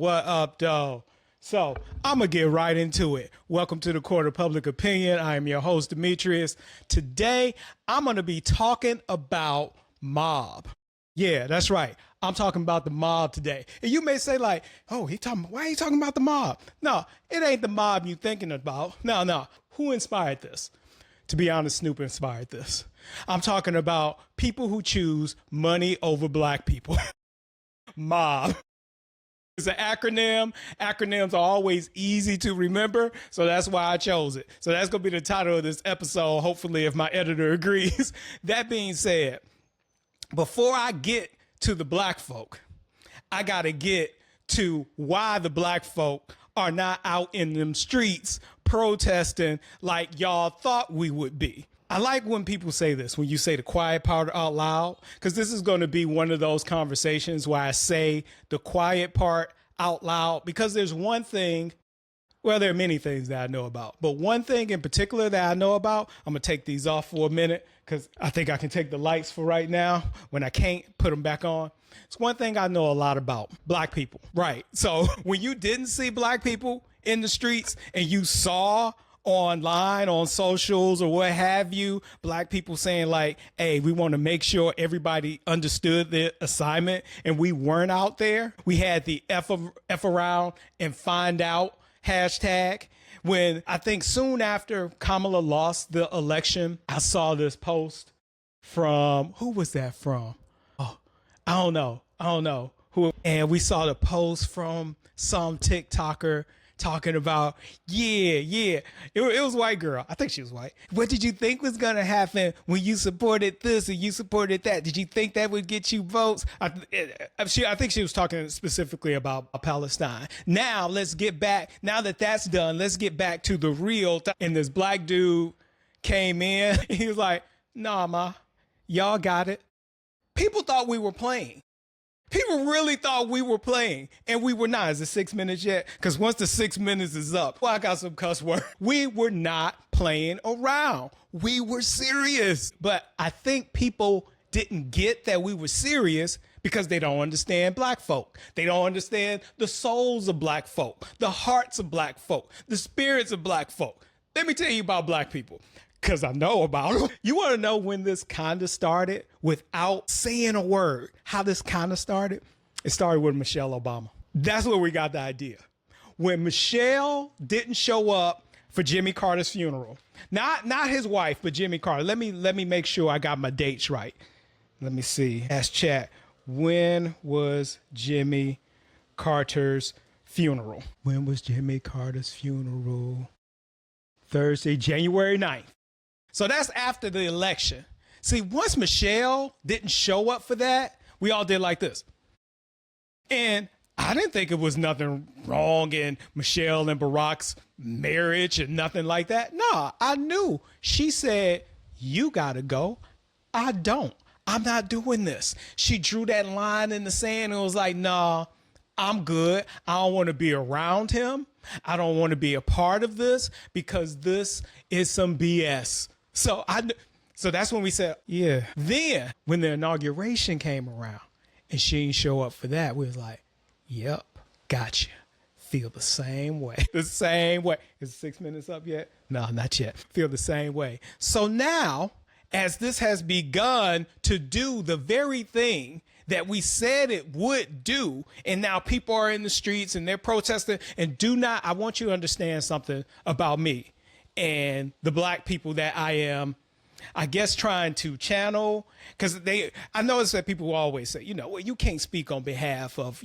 What up, though? So I'm going to get right into it. Welcome to the Court of Public Opinion. I am your host, Demetrius. Today, I'm going to be talking about M.O.B. Yeah, that's right. I'm talking about the M.O.B today. And you may say like, oh, why are you talking about the M.O.B? No, it ain't the M.O.B you thinking about. No. Who inspired this? To be honest, Snoop inspired this. I'm talking about people who choose money over black people. M.O.B. It's an acronym. Acronyms are always easy to remember, so that's why I chose it. So that's going to be the title of this episode, hopefully, if my editor agrees. That being said, before I get to the black folk, I got to get to why the black folk are not out in them streets protesting like y'all thought we would be. I like when people say this, when you say the quiet part out loud, because this is going to be one of those conversations where I say the quiet part out loud, because there's one thing, well, there are many things that I know about, but one thing in particular that I know about, I'm going to take these off for a minute because I think I can take the lights for right now. When I can't, put them back on. It's one thing I know a lot about: black people. Right. So when you didn't see black people in the streets and you saw online, on socials or what have you, black people saying like, hey, we want to make sure everybody understood the assignment and we weren't out there. We had the F around and find out hashtag. When I think soon after Kamala lost the election, I saw this post from, who was that from? Oh, I don't know who. And we saw the post from some TikToker talking about, it was a white girl. I think she was white. What did you think was going to happen when you supported this and you supported that? Did you think that would get you votes? I think she was talking specifically about Palestine. Now, let's get back. Now that that's done, let's get back to the real. And this black dude came in. He was like, nah, ma, y'all got it. People thought we were playing. People really thought we were playing, and we were not. Is it 6 minutes yet? Because once the 6 minutes is up, well, I got some cuss words. We were not playing around. We were serious. But I think people didn't get that we were serious because they don't understand black folk. They don't understand the souls of black folk, the hearts of black folk, the spirits of black folk. Let me tell you about black people, because I know about them. You want to know when this kind of started without saying a word? How this kind of started? It started with Michelle Obama. That's where we got the idea. When Michelle didn't show up for Jimmy Carter's funeral, not his wife, but Jimmy Carter. Let me make sure I got my dates right. Let me see. Ask chat. When was Jimmy Carter's funeral? When was Jimmy Carter's funeral? Thursday, January 9th. So that's after the election. See, once Michelle didn't show up for that, we all did like this. And I didn't think it was nothing wrong in Michelle and Barack's marriage and nothing like that. No, I knew. She said, you gotta go. I don't. I'm not doing this. She drew that line in the sand and was like, nah, I'm good. I don't want to be around him. I don't want to be a part of this because this is some BS. So that's when we said, yeah. Then when the inauguration came around and she didn't show up for that, we was like, yep, gotcha. Feel the same way. The same way. Is 6 minutes up yet? No, not yet. Feel the same way. So now, as this has begun to do the very thing that we said it would do, and now people are in the streets and they're protesting, and I want you to understand something about me and the black people that I am, I guess, trying to channel, because I notice that people always say, well, you can't speak on behalf of,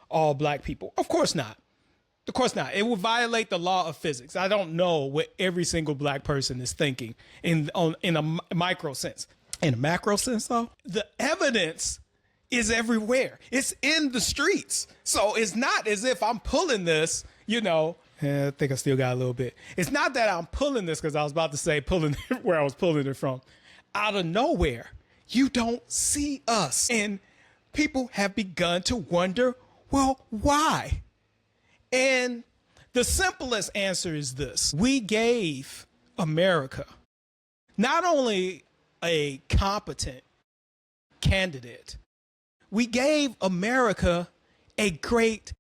all black people. Of course not. Of course not. It will violate the law of physics. I don't know what every single black person is thinking in a micro sense. In a macro sense, though, the evidence is everywhere. It's in the streets. So it's not as if I'm pulling this, I think I still got a little bit. It's not that I'm pulling this, because I was about to say pulling where I was pulling it from. Out of nowhere, you don't see us. And people have begun to wonder, well, why? And the simplest answer is this. We gave America not only a competent candidate, we gave America a great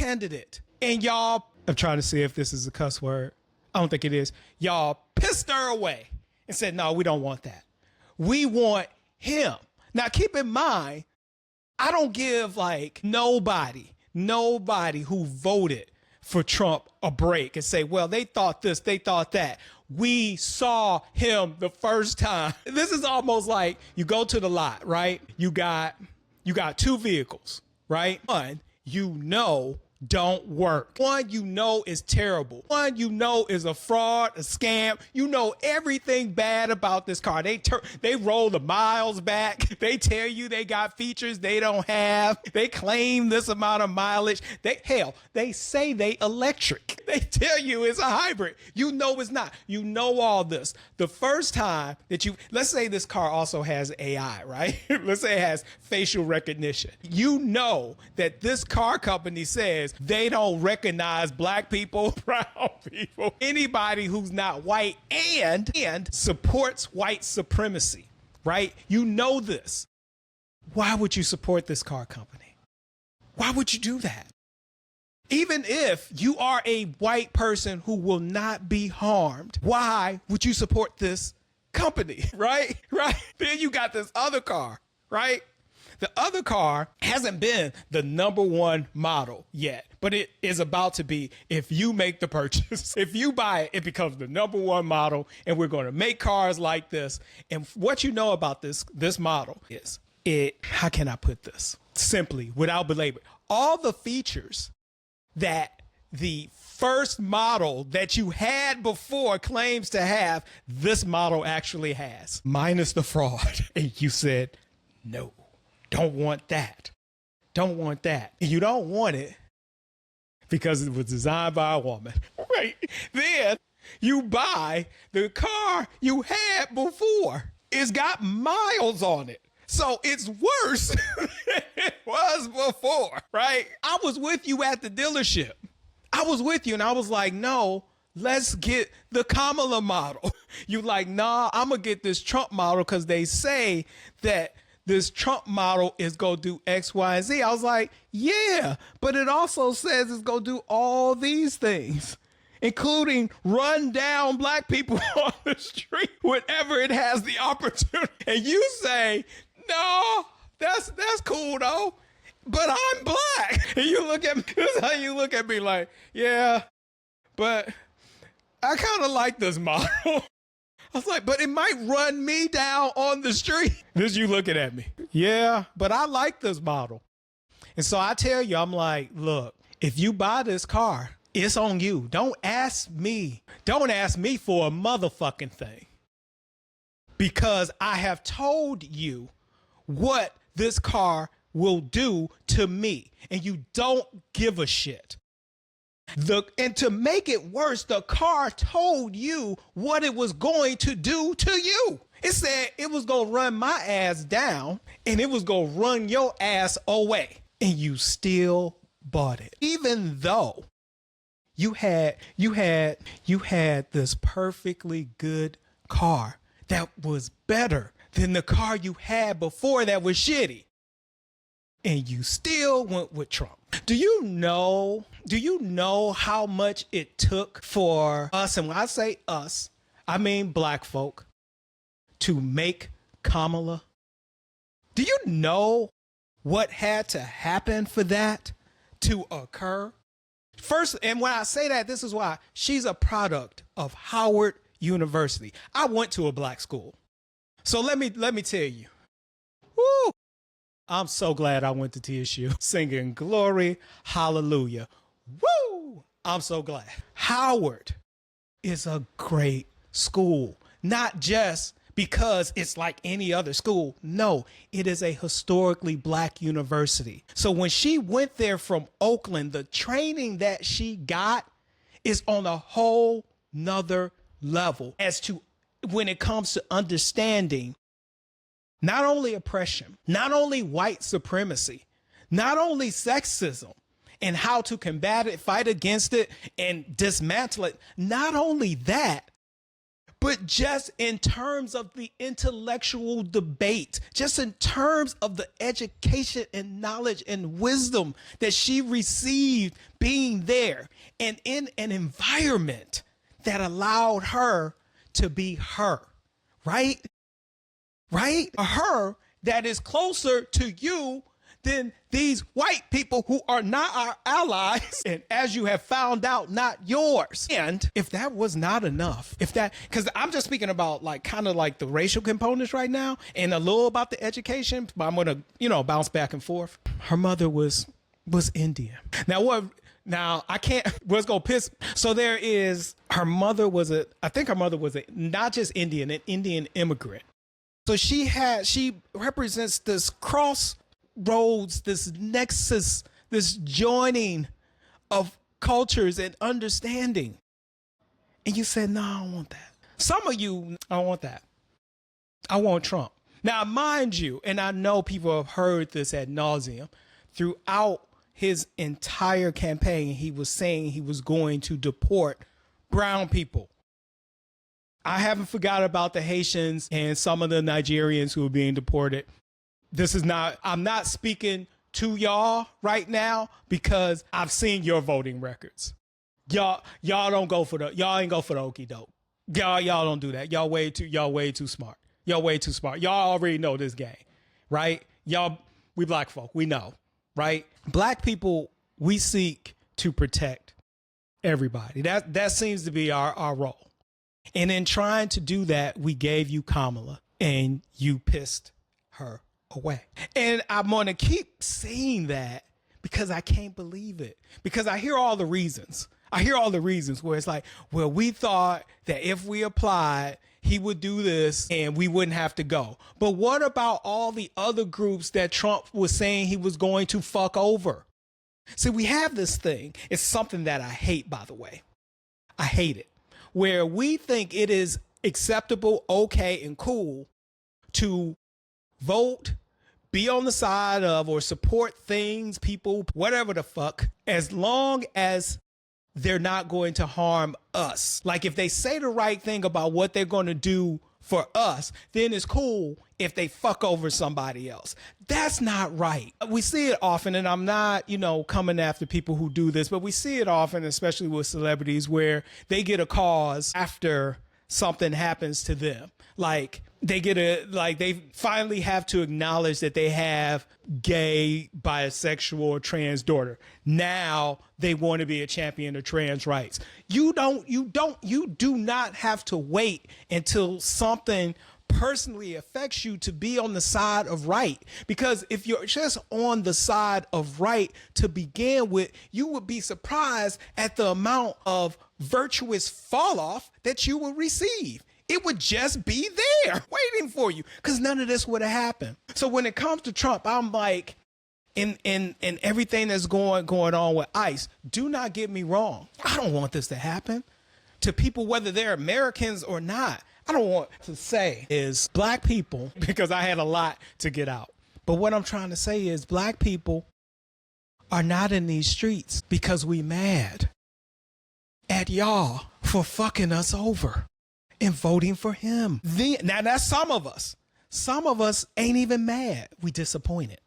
candidate. And y'all, I'm trying to see if this is a cuss word. I don't think it is. Y'all pissed her away and said, no, we don't want that. We want him. Now, keep in mind, I don't give like nobody who voted for Trump a break and say, well, they thought this, they thought that. We saw him the first time. This is almost like you go to the lot, right? You got two vehicles, right? One, don't work. One, is terrible. One, is a fraud, a scam. You know everything bad about this car. They roll the miles back. They tell you they got features they don't have. They claim this amount of mileage. They say they electric. They tell you it's a hybrid. You know it's not. You know all this. The first time that let's say this car also has AI, right? Let's say it has facial recognition. You know that this car company says they don't recognize black people, brown people, anybody who's not white and supports white supremacy, right? You know this. Why would you support this car company? Why would you do that? Even if you are a white person who will not be harmed, why would you support this company, right? Right? Then you got this other car, right? The other car hasn't been the #1 model yet, but it is about to be if you make the purchase. If you buy it, it becomes the #1 model, and we're going to make cars like this. And what you know about this model is how can I put this? Simply, without belabor, all the features that the first model that you had before claims to have, this model actually has, minus the fraud. And you said, no. Don't want that. Don't want that. You don't want it because it was designed by a woman. Right. Then you buy the car you had before. It's got miles on it. So it's worse than it was before, right? I was with you at the dealership. I was with you and I was like, no, let's get the Kamala model. You like, nah, I'm going to get this Trump model because they say that this Trump model is going to do X, Y, and Z. I was like, yeah, but it also says it's going to do all these things, including run down black people on the street whenever it has the opportunity. And you say, no, that's cool though, but I'm black. And you look at me, this is how you look at me like, yeah, but I kind of like this model. I was like, but it might run me down on the street. This you looking at me. Yeah, but I like this model. And so I tell you, I'm like, look, if you buy this car, it's on you. Don't ask me. Don't ask me for a motherfucking thing. Because I have told you what this car will do to me. And you don't give a shit. And to make it worse, the car told you what it was going to do to you. It said it was going to run my ass down and it was going to run your ass away. And you still bought it. Even though you had this perfectly good car that was better than the car you had before that was shitty. And you still went with Trump. Do you know how much it took for us, and when I say us, I mean black folk, to make Kamala? Do you know what had to happen for that to occur? First, and when I say that, this is why she's a product of Howard University. I went to a black school. So let me tell you. Woo! I'm so glad I went to TSU singing glory, hallelujah. Woo! I'm so glad. Howard is a great school, not just because it's like any other school. No, it is a historically black university. So when she went there from Oakland, the training that she got is on a whole nother level as to when it comes to understanding not only oppression, not only white supremacy, not only sexism and how to combat it, fight against it, and dismantle it. Not only that, but just in terms of the intellectual debate, just in terms of the education and knowledge and wisdom that she received being there and in an environment that allowed her to be her, right? Right? A her that is closer to you than these white people who are not our allies, and as you have found out, not yours. And if that was not enough, because I'm just speaking about like kind of like the racial components right now and a little about the education, but I'm gonna, bounce back and forth. Her mother was Indian. Now I can't, what's gonna piss. So her mother was not just Indian, an Indian immigrant. So she represents this crossroads, this nexus, this joining of cultures and understanding. And you said, no, I don't want that. Some of you, I don't want that. I want Trump. Now, mind you, and I know people have heard this ad nauseum, throughout his entire campaign, he was saying he was going to deport brown people. I haven't forgot about the Haitians and some of the Nigerians who are being deported. I'm not speaking to y'all right now because I've seen your voting records. Y'all ain't go for the okie doke. Y'all don't do that. Y'all way too smart. Y'all way too smart. Y'all already know this game, right? We black folk, we know, right? Black people, we seek to protect everybody. That seems to be our role. And in trying to do that, we gave you Kamala and you pissed her away. And I'm going to keep saying that because I can't believe it. Because I hear all the reasons. Where it's like, well, we thought that if we applied, he would do this and we wouldn't have to go. But what about all the other groups that Trump was saying he was going to fuck over? See, we have this thing. It's something that I hate, by the way. I hate it. Where we think it is acceptable, okay, and cool to vote, be on the side of, or support things, people, whatever the fuck, as long as they're not going to harm us. Like if they say the right thing about what they're going to do for us, then it's cool if they fuck over somebody else. That's not right. We see it often, and I'm not, coming after people who do this, but we see it often, especially with celebrities, where they get a cause after something happens to them. Like they finally have to acknowledge that they have gay, bisexual, or trans daughter. Now they want to be a champion of trans rights. You do not have to wait until something personally affects you to be on the side of right. Because if you're just on the side of right to begin with, you would be surprised at the amount of virtuous fall off that you will receive. It would just be there waiting for you because none of this would have happened. So when it comes to Trump, I'm like, in everything that's going on with ICE, do not get me wrong. I don't want this to happen to people, whether they're Americans or not. I don't want to say is black people, because I had a lot to get out. But what I'm trying to say is black people are not in these streets because we mad at y'all for fucking us over and voting for him. Now that's some of us. Some of us ain't even mad. We disappointed,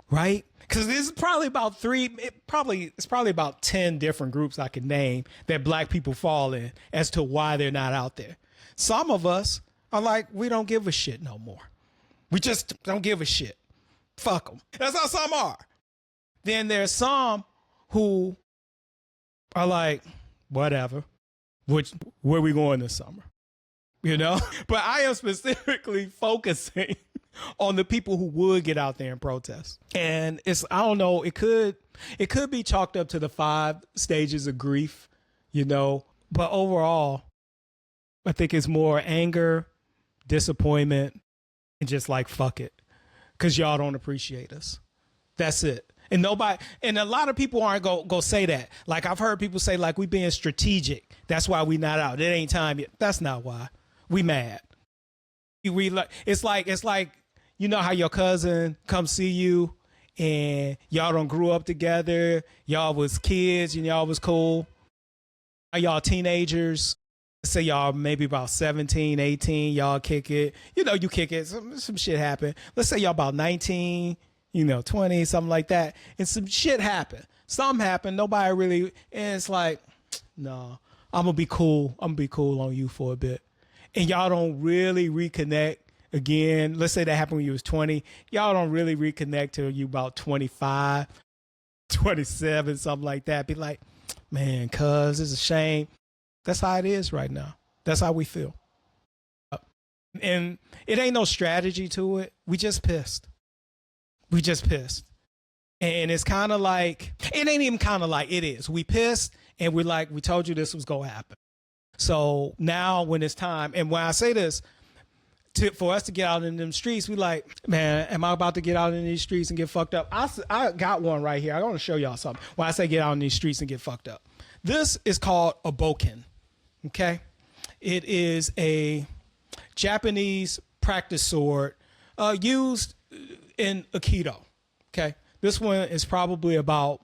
right? Because this is probably about it's probably about 10 different groups I could name that black people fall in as to why they're not out there. Some of us are like, we don't give a shit no more. We just don't give a shit. Fuck them. That's how some are. Then there's some who are like, whatever. Where we going this summer? But I am specifically focusing on the people who would get out there and protest. And I don't know, it could be chalked up to the 5 stages of grief, but overall, I think it's more anger, disappointment, and just like, fuck it. Cause y'all don't appreciate us. That's it. And a lot of people aren't go say that. Like I've heard people say like we being strategic. That's why we not out. It ain't time yet. That's not why. We mad. It's like, how your cousin come see you and y'all don't grew up together. Y'all was kids and y'all was cool. Y'all teenagers Say y'all maybe about 17, 18, y'all kick it. You know, you kick it, some shit happen. Let's say y'all about 19, 20, something like that. And some shit happened. Something happened. Nobody really, and it's like, no, I'm going to be cool. I'm going to be cool on you for a bit. And y'all don't really reconnect again. Let's say that happened when you was 20. Y'all don't really reconnect till you about 25, 27, something like that. Be like, man, cuz it's a shame. That's how it is right now. That's how we feel. And it ain't no strategy to it. We just pissed. We just pissed. And it's kind of like, it ain't even kind of like, it is. We pissed and we're like, we told you this was going to happen. So now when it's time, and when I say this, for us to get out in them streets, we like, man, am I about to get out in these streets and get fucked up? I got one right here. I want to show y'all something. When I say get out in these streets and get fucked up. This is called a bokken. Okay, it is a Japanese practice sword used in Aikido. Okay, this one is probably about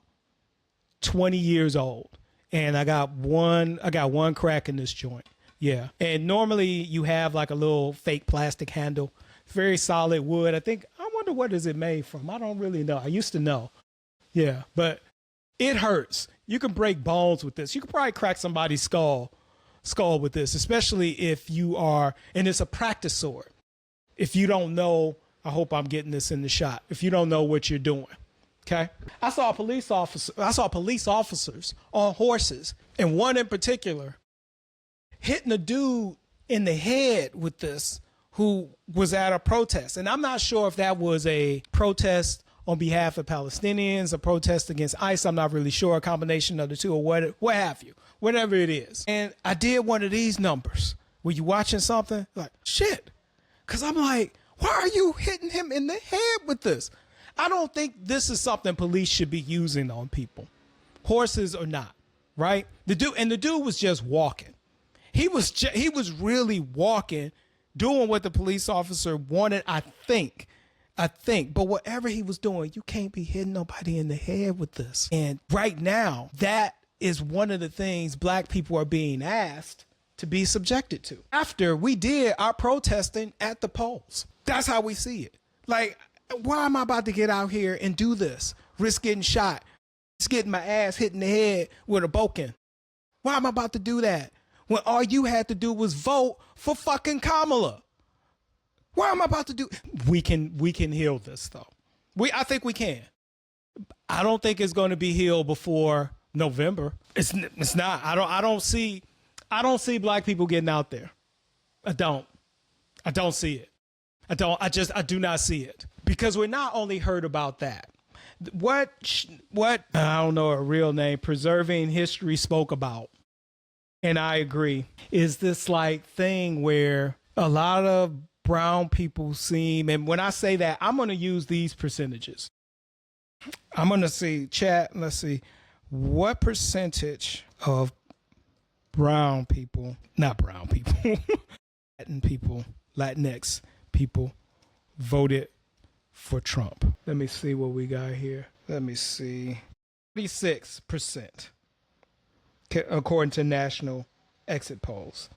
20 years old, and I got one crack in this joint. Yeah, and normally you have like a little fake plastic handle, very solid wood. I wonder what is it made from. I don't really know. I used to know. Yeah, but it hurts. You can break bones with this. You could probably crack somebody's skull with this, especially if you are, and it's a practice sword. If you don't know, I hope I'm getting this in the shot. If you don't know what you're doing, okay? I saw police officers on horses, and one in particular hitting a dude in the head with this who was at a protest. And I'm not sure if that was a protest on behalf of Palestinians, a protest against ICE. I'm not really sure, a combination of the two, or what have you, whatever it is. And I did one of these numbers where you watching something like, shit. Cause I'm like, why are you hitting him in the head with this? I don't think this is something police should be using on people, horses or not, right? The dude was just walking. He was really walking, doing what the police officer wanted, I think. But whatever he was doing, you can't be hitting nobody in the head with this. And right now, that is one of the things black people are being asked to be subjected to. After we did our protesting at the polls. That's how we see it. Like, why am I about to get out here and do this? Risk getting shot, risk getting my ass hit in the head with a bokken. Why am I about to do that? When all you had to do was vote for fucking Kamala. Why am I about to do? We can heal this though. I think we can. I don't think it's going to be healed before November. It's not. I don't see black people getting out there. I don't see it. I do not see it, because we're not only heard about that. What I don't know a real name, Preserving History spoke about, and I agree, is this like thing where a lot of brown people seem, and when I say that, I'm going to use these percentages. I'm going to see chat. Let's see what percentage of brown people, not brown people, Latin people, Latinx people voted for Trump. Let me see what we got here. Let me see. 36%, according to national exit polls.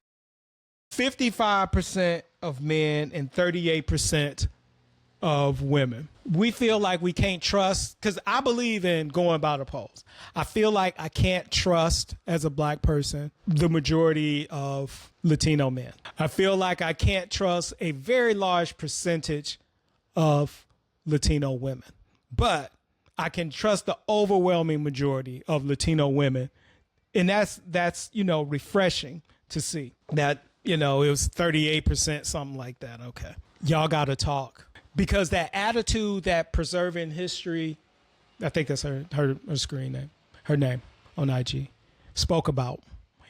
55% of men and 38% of women. We feel like we can't trust, because I believe in going by the polls. I feel like I can't trust, as a black person, the majority of Latino men. I feel like I can't trust a very large percentage of Latino women. But I can trust the overwhelming majority of Latino women. And that's refreshing to see that, it was 38%, something like that. Okay. Y'all got to talk. Because that attitude that Preserving History, I think that's her screen name, her name on IG, spoke about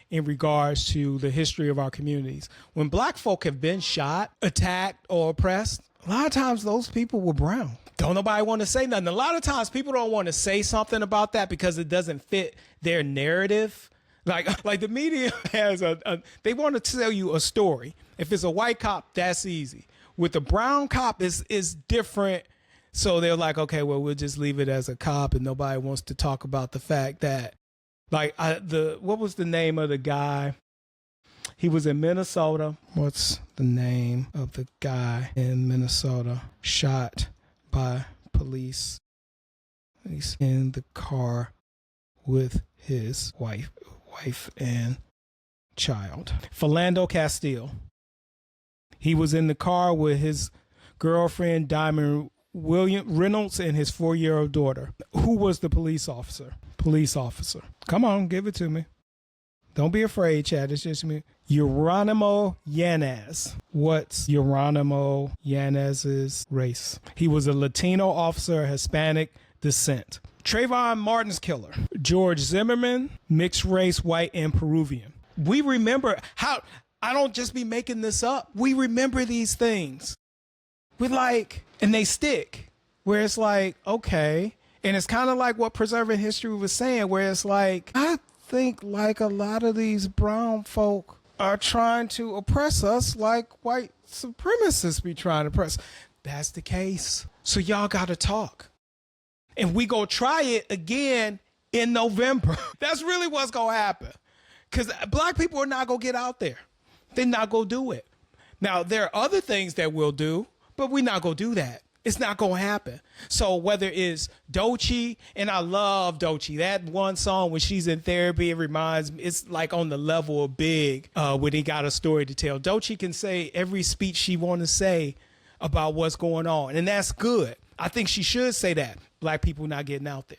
in regards to the history of our communities. When black folk have been shot, attacked, or oppressed, a lot of times those people were brown. Don't nobody want to say nothing. A lot of times people don't want to say something about that because it doesn't fit their narrative. Like the media has they want to tell you a story. If it's a white cop, that's easy. With the brown cop, is different. So they're like, okay, well, we'll just leave it as a cop, and nobody wants to talk about the fact that, what was the name of the guy? He was in Minnesota. What's the name of the guy in Minnesota shot by police? He's in the car with his wife and child. Philando Castile. He was in the car with his girlfriend, Diamond Reynolds, and his 4-year-old daughter. Who was the police officer? Come on, give it to me. Don't be afraid, Chad. It's just me. Geronimo Yanez. What's Geronimo Yanez's race? He was a Latino officer of Hispanic descent. Trayvon Martin's killer. George Zimmerman, mixed race, white and Peruvian. We remember how, I don't just be making this up. We remember these things. We're like, and they stick, where it's like, okay. And it's kind of like what Preserving History was saying, where it's like, I think like a lot of these brown folk are trying to oppress us like white supremacists be trying to oppress. That's the case. So y'all got to talk. And we go try it again in November. That's really what's going to happen. Because black people are not going to get out there. They're not going to do it. Now, there are other things that we'll do, but we're not going to do that. It's not going to happen. So whether it's Doechii, and I love Doechii, that one song when she's in therapy, it reminds me, it's like on the level of Big when he got a story to tell. Doechii can say every speech she want to say about what's going on, and that's good. I think she should say that. Black people not getting out there.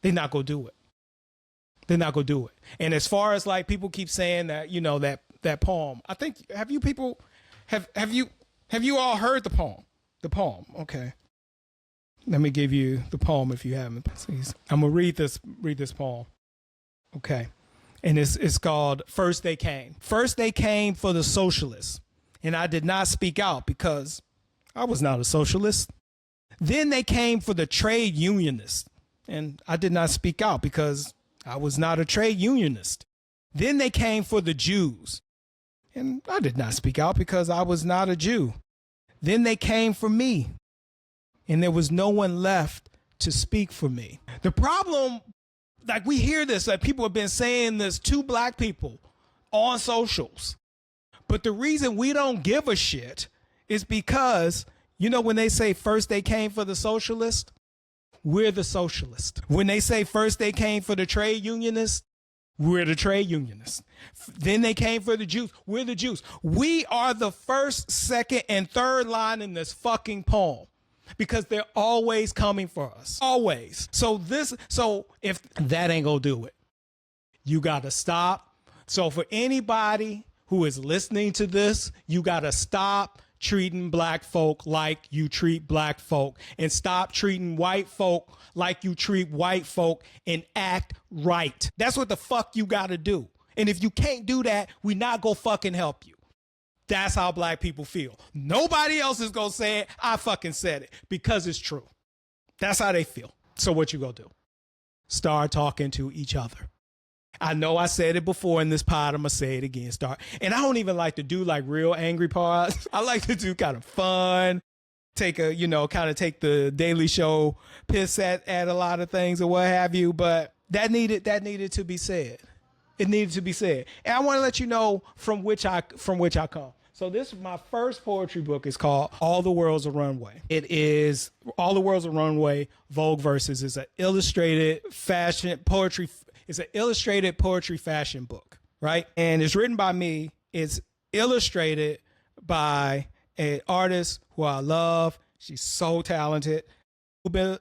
They're not going to do it. They're not going to do it. And as far as like people keep saying that, you know, that poem, I think, have you all heard the poem? The poem, okay. Let me give you the poem if you haven't. Please. I'm gonna read this poem. Okay. And it's called First They Came. First they came for the socialists, and I did not speak out because I was not a socialist. Then they came for the trade unionists, and I did not speak out because I was not a trade unionist. Then they came for the Jews, and I did not speak out because I was not a Jew. Then they came for me, and there was no one left to speak for me. The problem, like we hear this, like people have been saying this to black people on socials. But the reason we don't give a shit is because, you know, when they say first they came for the socialists, we're the socialists. When they say first they came for the trade unionists, we're the trade unionists. Then they came for the Jews. We're the Jews. We are the first, second, and third line in this fucking poem because they're always coming for us. Always. So if that ain't gonna do it, you gotta stop. So for anybody who is listening to this, you gotta stop treating black folk like you treat black folk, and stop treating white folk like you treat white folk, and act right. That's what the fuck you gotta do. And if you can't do that, we not gonna fucking help you. That's how black people feel. Nobody else is gonna say it. I fucking said it because it's true. That's how they feel. So what you gonna do? Start talking to each other. I know I said it before in this pod. I'm going to say it again. And I don't even like to do like real angry pods. I like to do kind of fun, take the Daily Show piss at a lot of things or what have you. But that needed to be said. It needed to be said. And I want to let you know from which I come. So this is my first poetry book. It's called All the World's a Runway. It is All the World's a Runway, Vogue Versus. It's an illustrated poetry fashion book, right? And it's written by me. It's illustrated by an artist who I love. She's so talented,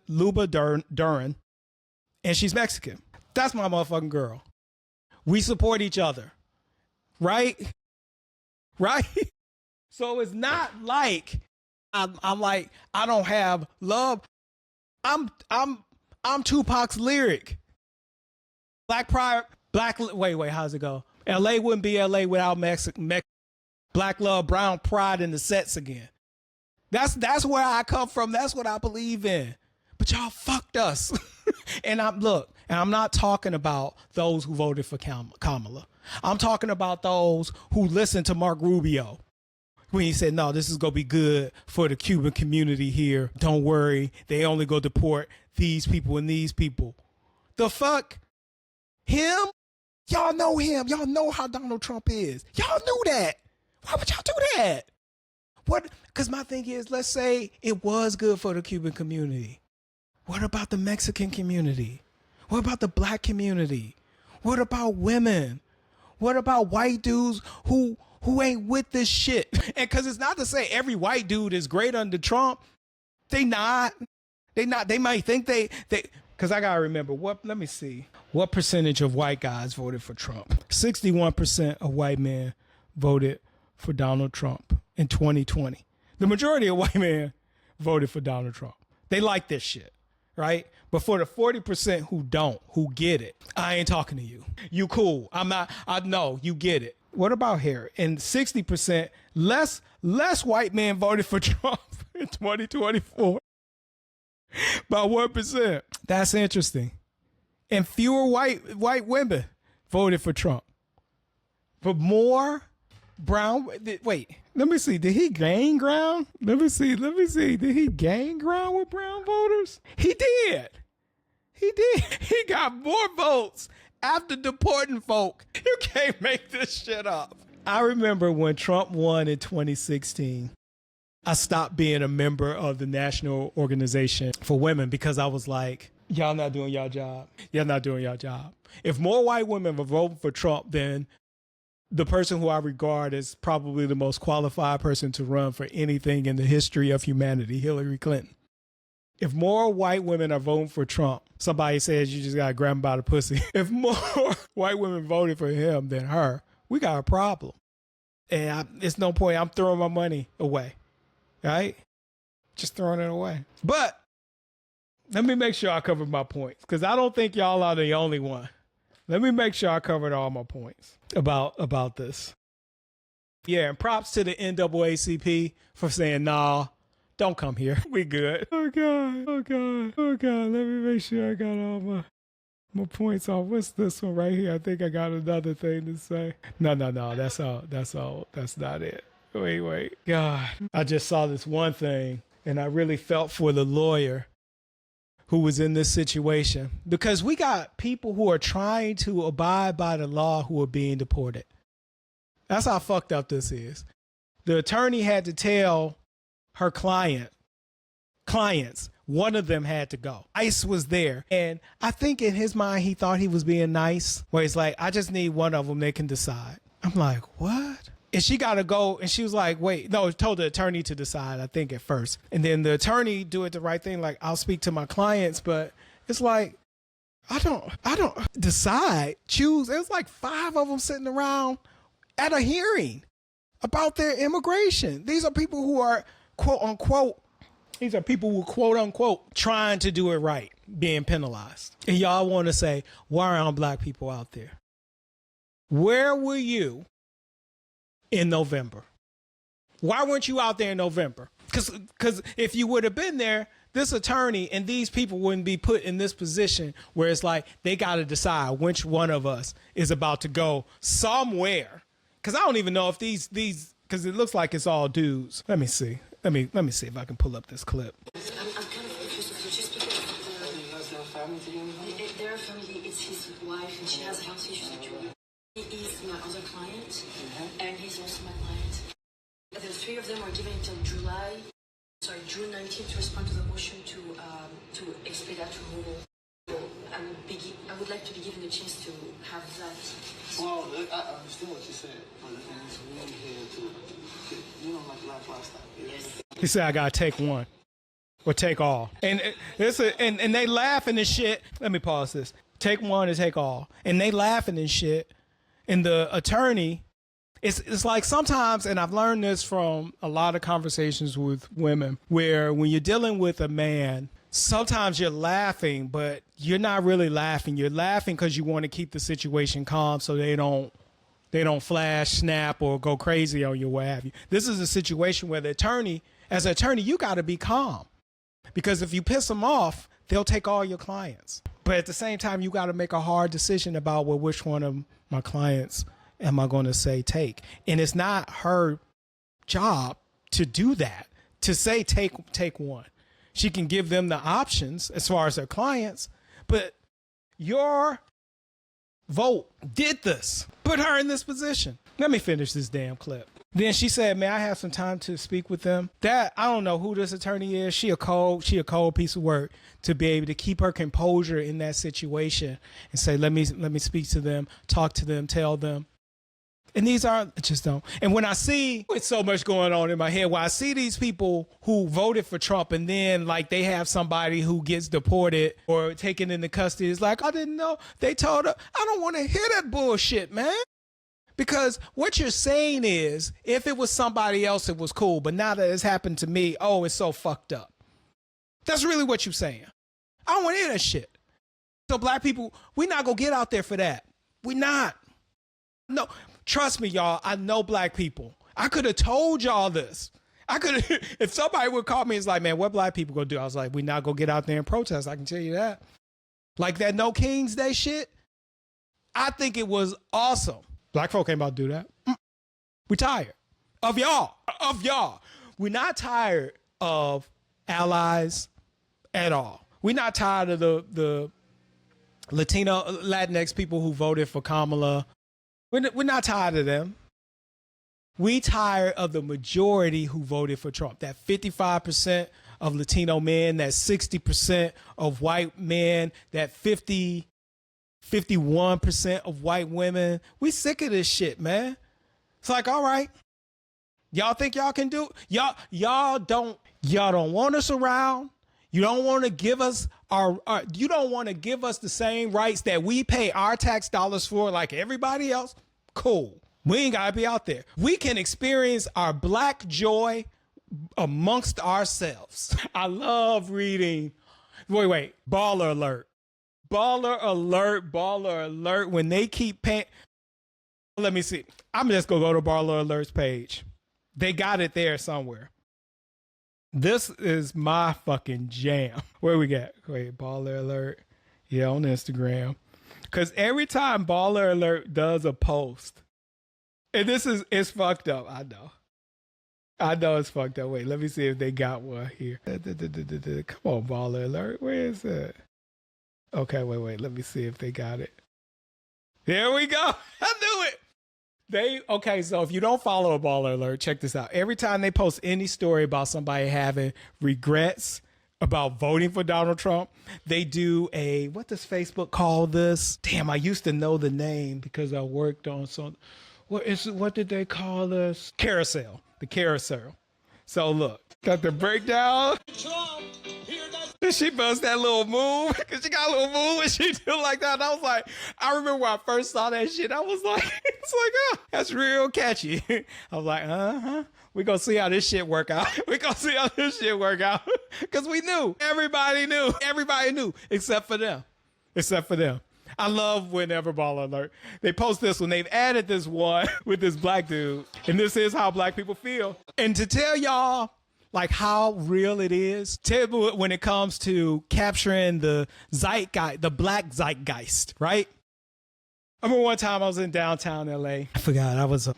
Luba Duran, and she's Mexican. That's my motherfucking girl. We support each other, right? Right? So it's not like I'm like I don't have love. I'm Tupac's lyric. Black pride, wait, how's it go? LA wouldn't be LA without black love, brown pride in the sets again. That's where I come from. That's what I believe in. But y'all fucked us. And I'm not talking about those who voted for Kamala. I'm talking about those who listened to Mark Rubio when he said, no, this is going to be good for the Cuban community here. Don't worry. They only go deport these people and these people. The fuck? Him? Y'all know him. Y'all know how Donald Trump is. Y'all knew that. Why would y'all do that? What? Because my thing is, let's say it was good for the Cuban community. What about the Mexican community? What about the black community? What about women? What about white dudes who ain't with this shit? And because it's not to say every white dude is great under Trump. They not. They might think they because I gotta remember let me see. What percentage of white guys voted for Trump? 61% of white men voted for Donald Trump in 2020. The majority of white men voted for Donald Trump. They like this shit, right? But for the 40% who don't, who get it, I ain't talking to you. You cool. I know you get it. What about here? And 60% less white men voted for Trump in 2024. About 1%. That's interesting. And fewer white women voted for Trump. But more brown. Wait, let me see. Did he gain ground? Let me see. Did he gain ground with brown voters? He did. He got more votes after deporting folk. You can't make this shit up. I remember when Trump won in 2016. I stopped being a member of the National Organization for Women because I was like, y'all not doing y'all job. Y'all not doing y'all job. If more white women were voting for Trump, then the person who I regard as probably the most qualified person to run for anything in the history of humanity, Hillary Clinton. If more white women are voting for Trump, somebody says you just got to grab him by the pussy. If more white women voted for him than her, we got a problem. And it's no point. I'm throwing my money away. Right? Just throwing it away. But let me make sure I covered my points because I don't think y'all are the only one. Let me make sure I covered all my points about this. Yeah, and props to the NAACP for saying, nah, don't come here. We good. Oh, God. Let me make sure I got all my points off. What's this one right here? I think I got another thing to say. No. That's all. That's not it. Wait. God, I just saw this one thing and I really felt for the lawyer who was in this situation because we got people who are trying to abide by the law who are being deported. That's how fucked up this is. The attorney had to tell her clients, one of them had to go. ICE was there. And I think in his mind, he thought he was being nice, where he's like, I just need one of them. They can decide. I'm like, what? And she got to go. And she was like, wait, no, told the attorney to decide, I think at first. And then the attorney do it the right thing. Like, I'll speak to my clients, but it's like, I don't decide, choose. It was like 5 of them sitting around at a hearing about their immigration. These are people who are quote unquote, trying to do it right, being penalized. And y'all want to say, why aren't black people out there? Where were you in November? Why weren't you out there in November? Because if you would have been there, this attorney and these people wouldn't be put in this position where it's like they got to decide which one of us is about to go somewhere. Because I don't even know if these because it looks like it's all dudes. Let me see. Let me see if I can pull up this clip. I'm kind of confused with you. Just because he has no family to be with. Their family, it's his wife, and she has health issues actually. He is my other client, and he's also my client. The 3 of them are given until June 19th to respond to the motion to expedite removal. So I would like to be given a chance to have that. Well, I understand what you said, but the thing is, we're here to, like last time. Yes. He said, I gotta take one or take all. And and they laughing and shit. Let me pause this. Take one or take all. And they laughing and shit. And the attorney, it's like sometimes, and I've learned this from a lot of conversations with women, where when you're dealing with a man, sometimes you're laughing, but you're not really laughing. You're laughing because you want to keep the situation calm so they don't flash, snap, or go crazy on you, what have you. This is a situation where as an attorney, you got to be calm. Because if you piss them off, they'll take all your clients. But at the same time, you got to make a hard decision about, well, which one of my clients am I going to say take? And it's not her job to do that, to say take one. She can give them the options as far as their clients, but your vote did this, put her in this position. Let me finish this damn clip. Then she said, "May I have some time to speak with them?" That, I don't know who this attorney is. She a cold piece of work to be able to keep her composure in that situation and say, let me speak to them, talk to them, tell them. And these aren't, I just don't. And when I see, it's so much going on in my head, when I see these people who voted for Trump and then like they have somebody who gets deported or taken into custody, it's like, I didn't know. They told her, I don't want to hear that bullshit, man. Because what you're saying is, if it was somebody else, it was cool. But now that it's happened to me, oh, it's so fucked up. That's really what you're saying. I don't want to hear that shit. So black people, we not going to get out there for that. We not. No, trust me, y'all. I know black people. I could have told y'all this. I could have, if somebody would call me, it's like, man, what black people going to do? I was like, we not going to get out there and protest. I can tell you that. Like that No King's Day shit. I think it was awesome. Black folk ain't about to do that. We tired of y'all, We're not tired of allies at all. We're not tired of the Latino, Latinx people who voted for Kamala. We're not tired of them. We tired of the majority who voted for Trump. That 55% of Latino men, that 60% of white men, that 51% of white women. We sick of this shit, man. It's like, all right, y'all think y'all can do y'all don't want us around. You don't want to give us you don't want to give us the same rights that we pay our tax dollars for like everybody else. Cool. We ain't gotta be out there. We can experience our black joy amongst ourselves. I love reading. Wait, baller alert. Baller alert, when they keep paying. Let me see. I'm just going to go to Baller Alert's page. They got it there somewhere. This is my fucking jam. Where we got? Wait, Baller Alert. Yeah, on Instagram. Because every time Baller Alert does a post, and it's fucked up. I know it's fucked up. Wait, let me see if they got one here. Come on, Baller Alert. Where is it? Okay, wait. Let me see if they got it. There we go. I knew it. Okay, so if you don't follow a Baller Alert, check this out. Every time they post any story about somebody having regrets about voting for Donald Trump, they do what does Facebook call this? Damn, I used to know the name because I worked on some. What did they call this? Carousel. The carousel. So look, got the breakdown. She busts that little move because she got a little move and she do like that. And I was like, I remember when I first saw that shit, I was like, oh, that's real catchy. I was like, we gonna see how this shit work out. Because we knew. Everybody knew except for them. I love whenever Baller Alert, they post this one. They've added this one with this black dude. And this is how black people feel. And to tell y'all, like how real it is when it comes to capturing the zeitgeist, the black zeitgeist, right? I remember one time I was in downtown LA. I forgot, I was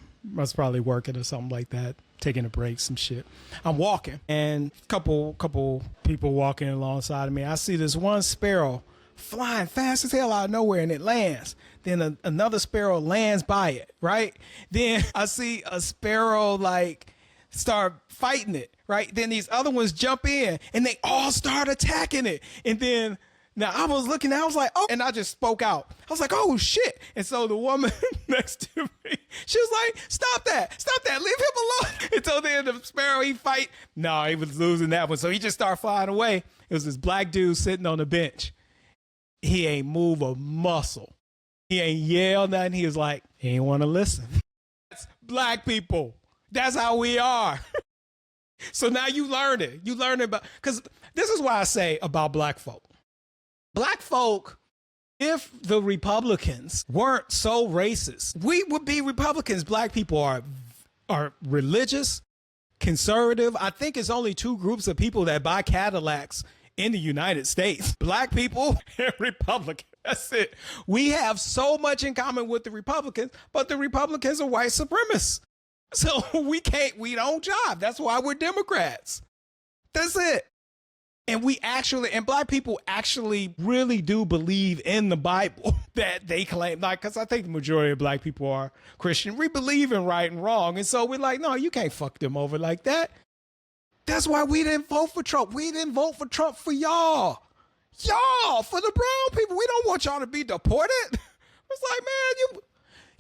probably working or something like that, taking a break, some shit. I'm walking and a couple people walking alongside of me. I see this one sparrow flying fast as hell out of nowhere and it lands. Then another sparrow lands by it, right? Then I see a sparrow like start fighting it, right? Then these other ones jump in and they all start attacking it. And then now I was looking, I was like, oh, and I just spoke out. I was like, oh shit. And so the woman next to me, she was like, stop that, leave him alone. And so then the sparrow, he fight. No, he was losing that one. So he just started flying away. It was this black dude sitting on the bench. He ain't move a muscle. He ain't yell nothing. He was like, he ain't want to listen. That's black people. That's how we are. So now you learn it. You learn it about, because this is why I say about black folk. Black folk, if the Republicans weren't so racist, we would be Republicans. Black people are religious, conservative. I think it's only two groups of people that buy Cadillacs in the United States. Black people and Republicans. That's it. We have so much in common with the Republicans, but the Republicans are white supremacists. So we don't jive. That's why we're Democrats. That's it. And black people actually really do believe in the Bible that they claim, like, because I think the majority of black people are Christian. We believe in right and wrong. And so we're like, no, you can't fuck them over like that. That's why we didn't vote for Trump. We didn't vote for Trump for y'all. Y'all, for the brown people. We don't want y'all to be deported. It's like, man,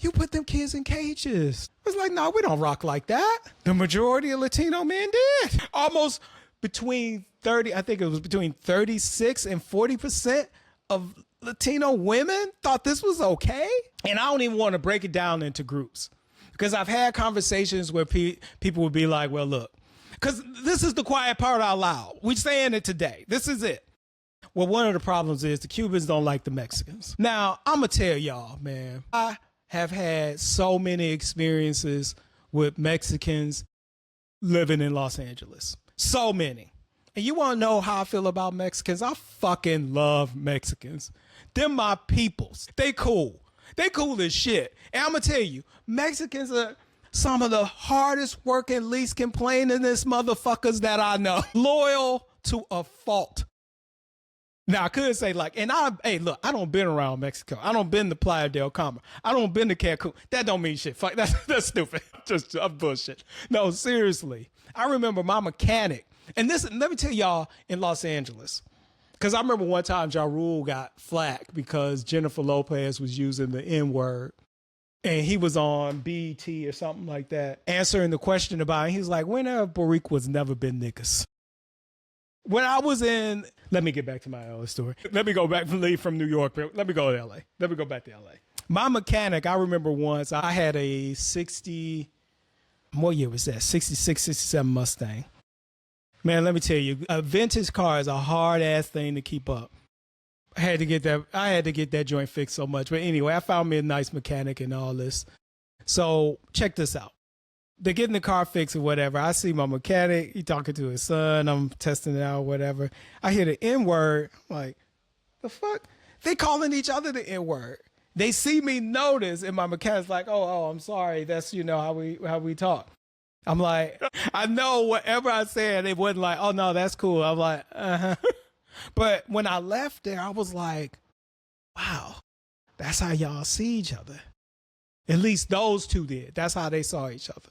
you put them kids in cages. It's like, no, we don't rock like that. The majority of Latino men did. Almost between 36 and 40% of Latino women thought this was okay. And I don't even want to break it down into groups, because I've had conversations where people would be like, well, look, because this is the quiet part out loud. We're saying it today. This is it. Well, one of the problems is the Cubans don't like the Mexicans. Now, I'm going to tell y'all, man, I have had so many experiences with Mexicans living in Los Angeles. So many. And you want to know how I feel about Mexicans? I fucking love Mexicans. Them my peoples. They cool. They cool as shit. And I'm going to tell you, Mexicans are some of the hardest working, least complainingest motherfuckers that I know. Loyal to a fault. Now, I could say like, hey, look, I don't been around Mexico. I don't been to Playa del Carmen. I don't been to Cancun. That don't mean shit. Fuck, that's stupid. Just bullshit. No, seriously. I remember my mechanic. And this, let me tell y'all, in Los Angeles, because I remember one time Ja Rule got flack because Jennifer Lopez was using the N-word. And he was on BET or something like that, answering the question about it. He was like, when have Boricuas never been niggas? When I was in, let me get back to my other story. Let me go back, leave from New York. Let me go to LA. Let me go back to LA. My mechanic, I remember once I had a 66, 67 Mustang. Man, let me tell you, a vintage car is a hard ass thing to keep up. I had to get that joint fixed so much. But anyway, I found me a nice mechanic and all this. So check this out. They're getting the car fixed or whatever. I see my mechanic. He talking to his son. I'm testing it out, whatever. I hear the N-word. I'm like, the fuck? They calling each other the N-word. They see me notice, and my mechanic's like, oh, I'm sorry. That's, how we talk. I'm like, I know whatever I said, it wasn't like, oh, no, that's cool. I'm like, uh-huh. But when I left there, I was like, wow, that's how y'all see each other. At least those two did. That's how they saw each other.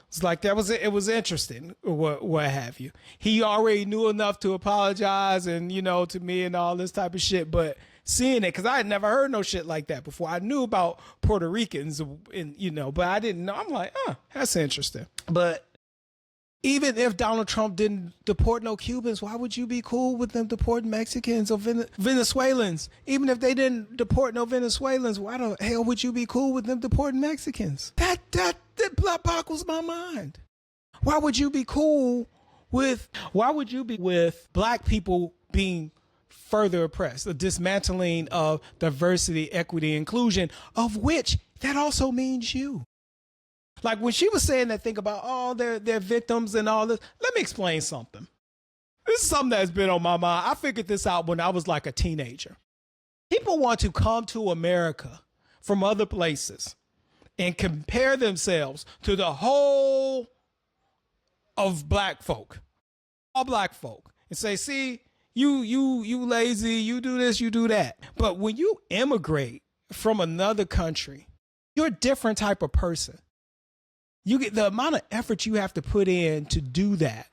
It's like it was interesting, what have you. He already knew enough to apologize and, to me and all this type of shit. But seeing it, because I had never heard no shit like that before. I knew about Puerto Ricans, and but I didn't know. I'm like, that's interesting. But even if Donald Trump didn't deport no Cubans, why would you be cool with them deporting Mexicans or Venezuelans? Even if they didn't deport no Venezuelans, why the hell would you be cool with them deporting Mexicans? That boggles my mind. Why would you be with black people being further oppressed? The dismantling of diversity, equity, inclusion, of which that also means you. Like when she was saying that thing about, they're victims and all this, let me explain something. This is something that's been on my mind. I figured this out when I was like a teenager. People want to come to America from other places and compare themselves to the whole of black folk, all black folk, and say, see, you lazy, you do this, you do that. But when you immigrate from another country, you're a different type of person. You get the amount of effort you have to put in to do that.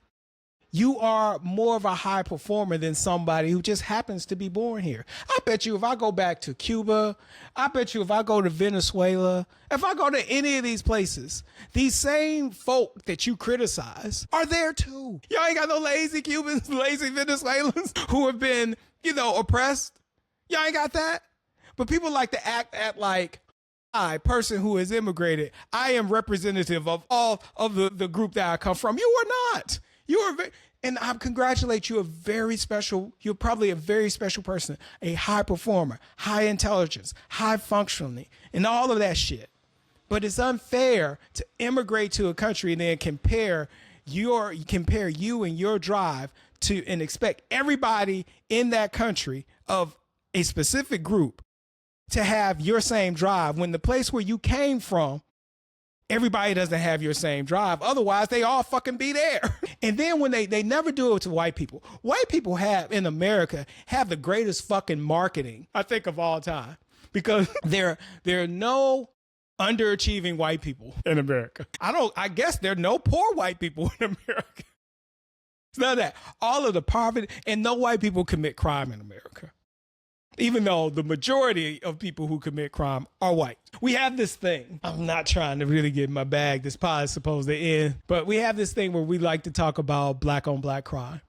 You are more of a high performer than somebody who just happens to be born here. I bet you if I go back to Cuba, I bet you if I go to Venezuela, if I go to any of these places, these same folk that you criticize are there too. Y'all ain't got no lazy Cubans, lazy Venezuelans who have been, oppressed. Y'all ain't got that. But people like to act like, I, person who has immigrated, I am representative of all of the group that I come from. You are not. You are, and I congratulate you. You're probably a very special person, a high performer, high intelligence, high functioning, and all of that shit. But it's unfair to immigrate to a country and then compare you and your drive to and expect everybody in that country of a specific group to have your same drive when the place where you came from everybody doesn't have your same drive. Otherwise, they all fucking be there. And then when they never do it to white people. White people have, in America, have the greatest fucking marketing, I think, of all time. Because there are no underachieving white people in America. I guess there are no poor white people in America. It's none of that. All of the poverty, and no white people commit crime in America. Even though the majority of people who commit crime are white. We have this thing. I'm not trying to really get in my bag. This pod is supposed to end. But we have this thing where we like to talk about black on black crime,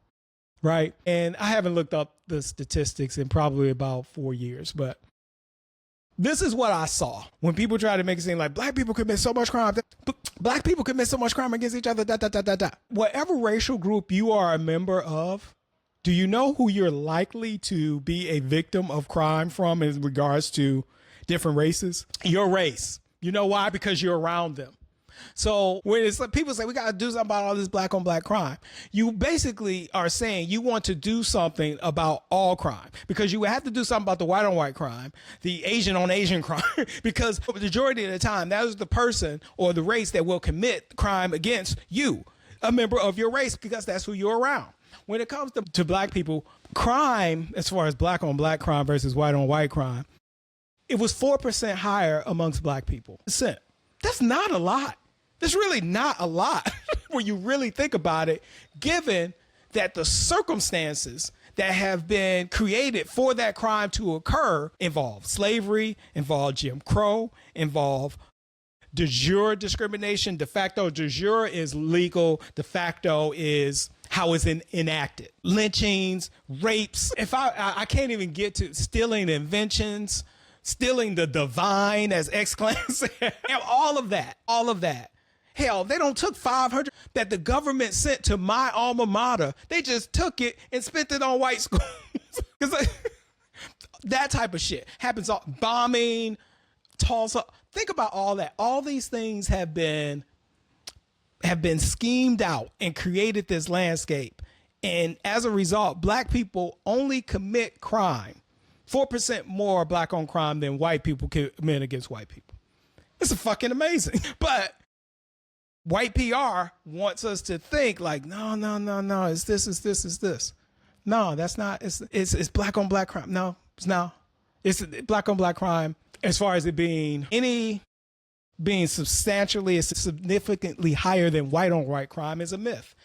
right? And I haven't looked up the statistics in probably about 4 years. But this is what I saw. When people try to make it seem like black people commit so much crime. Black people commit so much crime against each other. Whatever racial group you are a member of, do you know who you're likely to be a victim of crime from in regards to different races? Your race. You know why? Because you're around them. So when it's like people say we got to do something about all this black on black crime, you basically are saying you want to do something about all crime, because you have to do something about the white on white crime, the Asian on Asian crime, because the majority of the time that is the person or the race that will commit crime against you, a member of your race, because that's who you're around. When it comes to black people, crime, as far as black on black crime versus white on white crime, it was 4% higher amongst black people. That's not a lot. That's really not a lot when you really think about it, given that the circumstances that have been created for that crime to occur involve slavery, involve Jim Crow, involve de jure discrimination. De facto, de jure is legal. De facto is how it's enacted. Lynchings, rapes. If I can't even get to stealing inventions, stealing the divine, as X-Clan said. all of that. Hell, they don't took 500 that the government sent to my alma mater. They just took it and spent it on white schools. That type of shit happens. Bombing, Tulsa. Think about all that. All these things have been schemed out and created this landscape. And as a result, black people only commit crime 4% more black on crime than white people commit against white people. It's fucking amazing. But white PR wants us to think like, no, it's this. No, that's not. It's black on black crime. No, it's black on black crime. As far as it being substantially, significantly higher than white on white crime is a myth.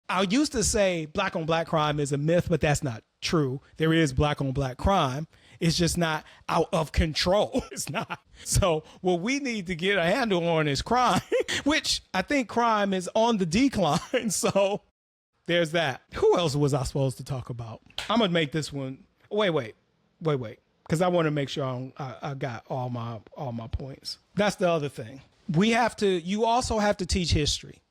I used to say black on black crime is a myth, but that's not true. There is black on black crime. It's just not out of control. It's not. So what we need to get a handle on is crime, which I think crime is on the decline. So there's that. Who else was I supposed to talk about? I'm going to make this one. Wait. Because I want to make sure I got all my points. That's the other thing. You also have to teach history,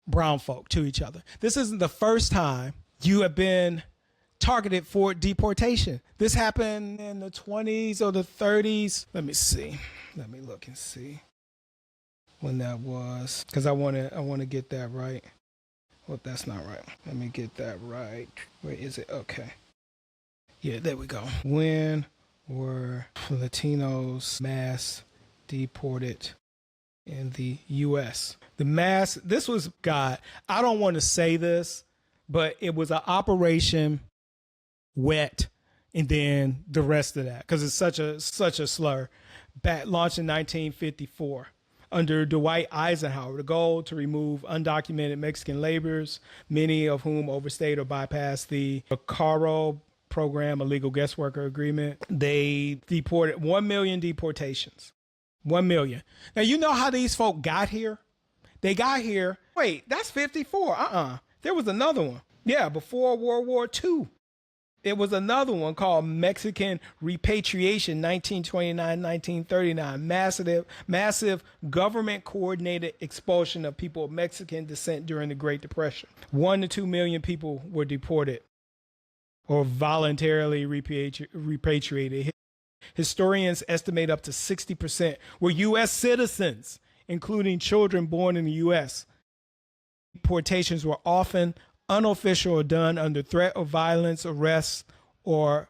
brown folk, to each other. This isn't the first time you have been targeted for deportation. This happened in the 20s or the 30s. Let me see. Let me look and see when that was, because I want to get that right. Well, that's not right. Let me get that right. Where is it? Okay. Yeah, there we go. When were Latinos mass deported in the U.S.? This was, God, I don't want to say this, but it was an Operation Wet, and then the rest of that, because it's such a slur. Launched in 1954 under Dwight Eisenhower. The goal to remove undocumented Mexican laborers, many of whom overstayed or bypassed the CARO program, a legal guest worker agreement. They deported 1 million deportations. 1 million. Now, you know how these folk got here? They got here. Wait, that's 54. There was another one. Yeah, before World War II. It was another one called Mexican Repatriation, 1929-1939. Massive government-coordinated expulsion of people of Mexican descent during the Great Depression. 1 to 2 million people were deported or voluntarily repatriated. Historians estimate up to 60% were U.S. citizens, including children born in the U.S. Deportations were often unofficial or done under threat of violence, arrest, or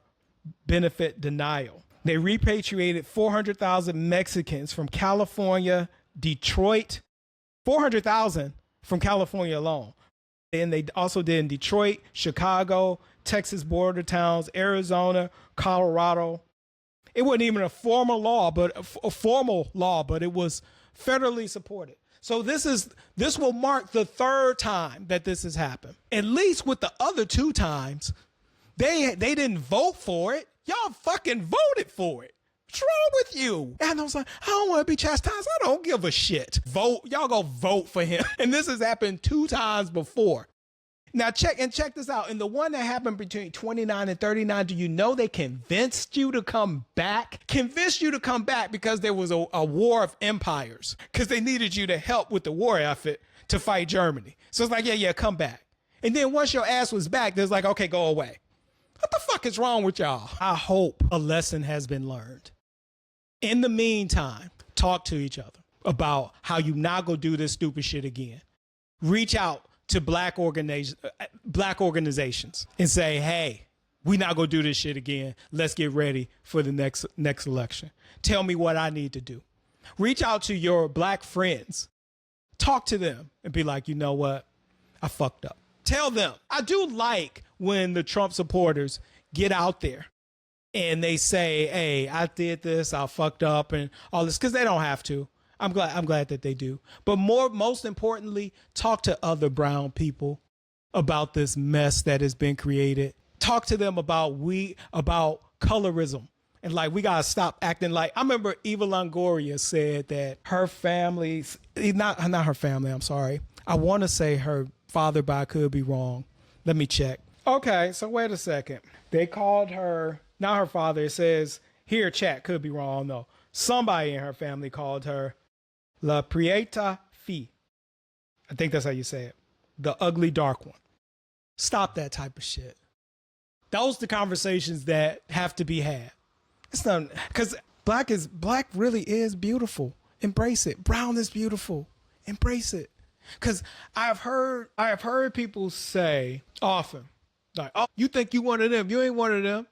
benefit denial. They repatriated 400,000 Mexicans from California, Detroit, 400,000 from California alone. And they also did in Detroit, Chicago, Texas border towns, Arizona, Colorado. It wasn't even a formal law, but it was federally supported. So this will mark the third time that this has happened. At least with the other two times, they didn't vote for it. Y'all fucking voted for it. What's wrong with you? And I was like, I don't want to be chastised. I don't give a shit. Vote. Y'all go vote for him. And this has happened 2 times before. Now check this out. In the one that happened between 29 and 39, do you know they convinced you to come back? Convinced you to come back because there was a war of empires. Because they needed you to help with the war effort to fight Germany. So it's like, yeah, come back. And then once your ass was back, there's like, okay, go away. What the fuck is wrong with y'all? I hope a lesson has been learned. In the meantime, talk to each other about how you not gonna do this stupid shit again. Reach out to black organizations and say, hey, we not gonna do this shit again. Let's get ready for the next election. Tell me what I need to do. Reach out to your black friends. Talk to them and be like, you know what? I fucked up. Tell them. I do like when the Trump supporters get out there and they say, hey, I did this, I fucked up and all this, because they don't have to. I'm glad that they do. But most importantly, talk to other brown people about this mess that has been created. Talk to them about colorism. And like, we gotta stop acting like, I remember Eva Longoria said that her family, not her family, I'm sorry. I want to say her father, but I could be wrong. Let me check. Okay, so wait a second. They called her, not her father, it says, here, chat, could be wrong, though. Somebody in her family called her La Prieta Fille. I think that's how you say it. The ugly dark one. Stop that type of shit. Those are the conversations that have to be had. It's not, because black really is beautiful. Embrace it. Brown is beautiful. Embrace it. Because I have heard people say often, like, oh, you think you one of them. You ain't one of them.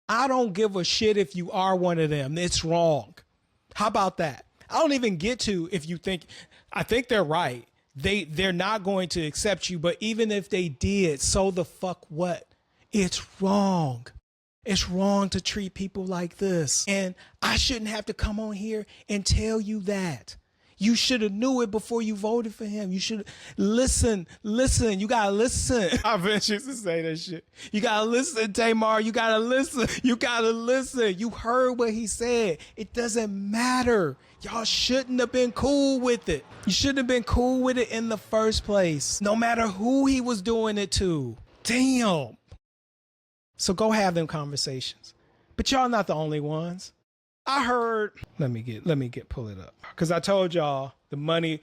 I don't give a shit if you are one of them. It's wrong. How about that? I don't even get to if you think, I think they're right. They're not going to accept you, but even if they did, so the fuck what? It's wrong. It's wrong to treat people like this. And I shouldn't have to come on here and tell you that. You should have knew it before you voted for him. You should listen. You gotta listen. I bet used to say that shit. You gotta listen, Tamar. You gotta listen. You heard what he said. It doesn't matter. Y'all shouldn't have been cool with it. You shouldn't have been cool with it in the first place. No matter who he was doing it to. Damn. So go have them conversations. But y'all not the only ones. I heard, let me pull it up. Because I told y'all the money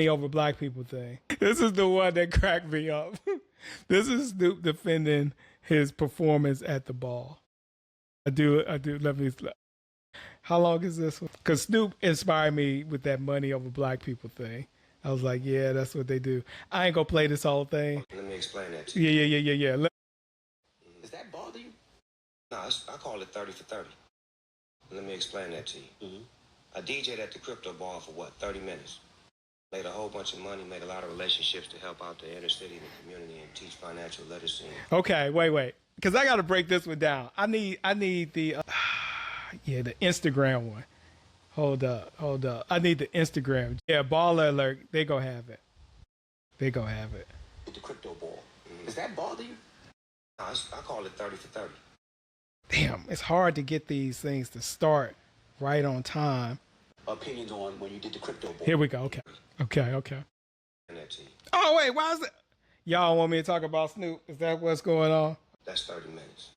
over black people thing. This is the one that cracked me up. This is Snoop defending his performance at the ball. I do. How long is this one? Because Snoop inspired me with that money over black people thing. I was like, yeah, that's what they do. I ain't gonna play this whole thing. Let me explain that to you. Yeah. Does that bother you? No, I call it 30 for 30. Let me explain that to you. Mm-hmm. I DJ'd at the crypto bar for 30 minutes. Made a whole bunch of money, made a lot of relationships to help out the inner city and the community and teach financial literacy. Okay, wait. Because I got to break this one down. I need the, the Instagram one. Hold up. I need the Instagram. Yeah, baller alert. They go have it. The crypto ball. Mm-hmm. Does that bother you? No, I call it 30 for 30. Damn, it's hard to get these things to start right on time. Opinions on when you did the crypto ball. Here we go. Okay. Oh, wait, why is it? Y'all want me to talk about Snoop? Is that what's going on? That's 30 minutes.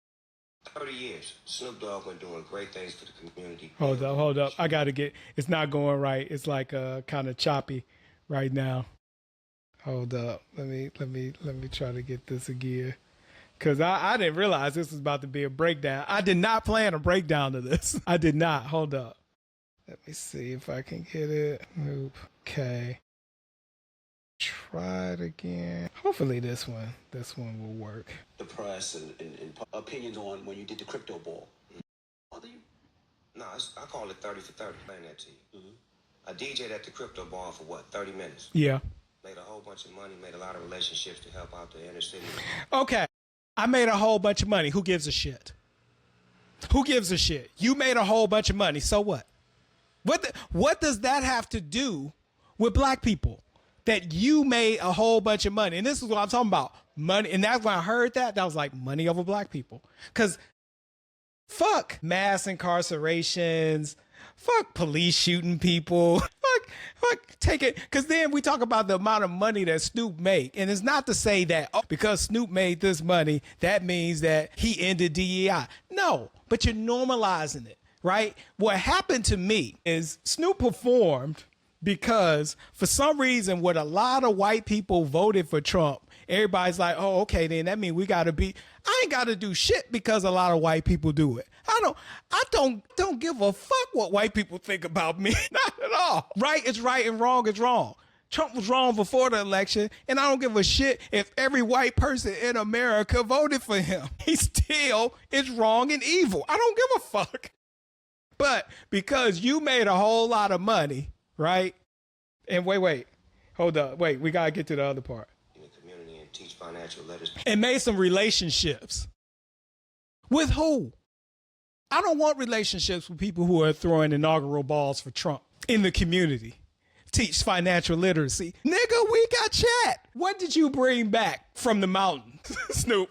30 years. Snoop Dogg been doing great things for the community. Hold up. I got to it's not going right. It's like kind of choppy right now. Hold up. Let me try to get this again. Because I didn't realize this was about to be a breakdown. I did not plan a breakdown of this. I did not. Hold up. Let me see if I can get it. Nope. Okay. Try it again. Hopefully this one will work. The press and opinions on when you did the crypto ball. Bother you? No, I call it 30 for 30. Explain that to you. Mm-hmm. I DJ'd at the crypto bar for what, 30 minutes? Yeah. Made a whole bunch of money, made a lot of relationships to help out the inner city. Okay. I made a whole bunch of money. Who gives a shit? Who gives a shit? You made a whole bunch of money. So what? What does that have to do with black people? That you made a whole bunch of money. And this is what I'm talking about. Money. And that's when I heard that was like money over black people. Because fuck mass incarcerations. Fuck police shooting people. Fuck take it. Because then we talk about the amount of money that Snoop made. And it's not to say that because Snoop made this money, that means that he ended DEI. No, but you're normalizing it, right? What happened to me is Snoop performed because for some reason, when a lot of white people voted for Trump, everybody's like, oh, okay, then that means we got to be, I ain't got to do shit because a lot of white people do it. I don't give a fuck what white people think about me. Not at all. Right is right and wrong is wrong. Trump was wrong before the election, and I don't give a shit if every white person in America voted for him. He still is wrong and evil. I don't give a fuck. But because you made a whole lot of money, right? And wait, hold up. Wait, we got to get to the other part. In the community and teach financial literacy. And made some relationships. With who? I don't want relationships with people who are throwing inaugural balls for Trump in the community. Teach financial literacy. Nigga, we got chat. What did you bring back from the mountain, Snoop?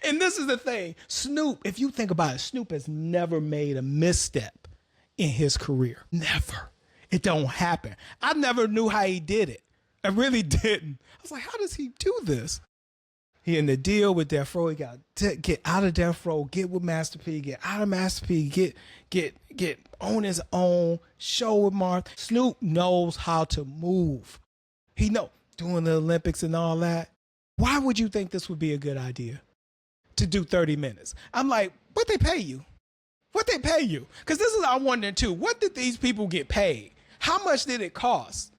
And this is the thing. Snoop, if you think about it, Snoop has never made a misstep in his career. Never. It don't happen. I never knew how he did it. I really didn't. I was like, how does he do this? He in the deal with Death Row. He got to get out of Death Row, get with Master P, get out of Master P, get on his own, show with Martha. Snoop knows how to move. He know doing the Olympics and all that. Why would you think this would be a good idea to do 30 minutes? I'm like, what they pay you? What they pay you? Because this is I'm wondering too. What did these people get paid? How much did it cost?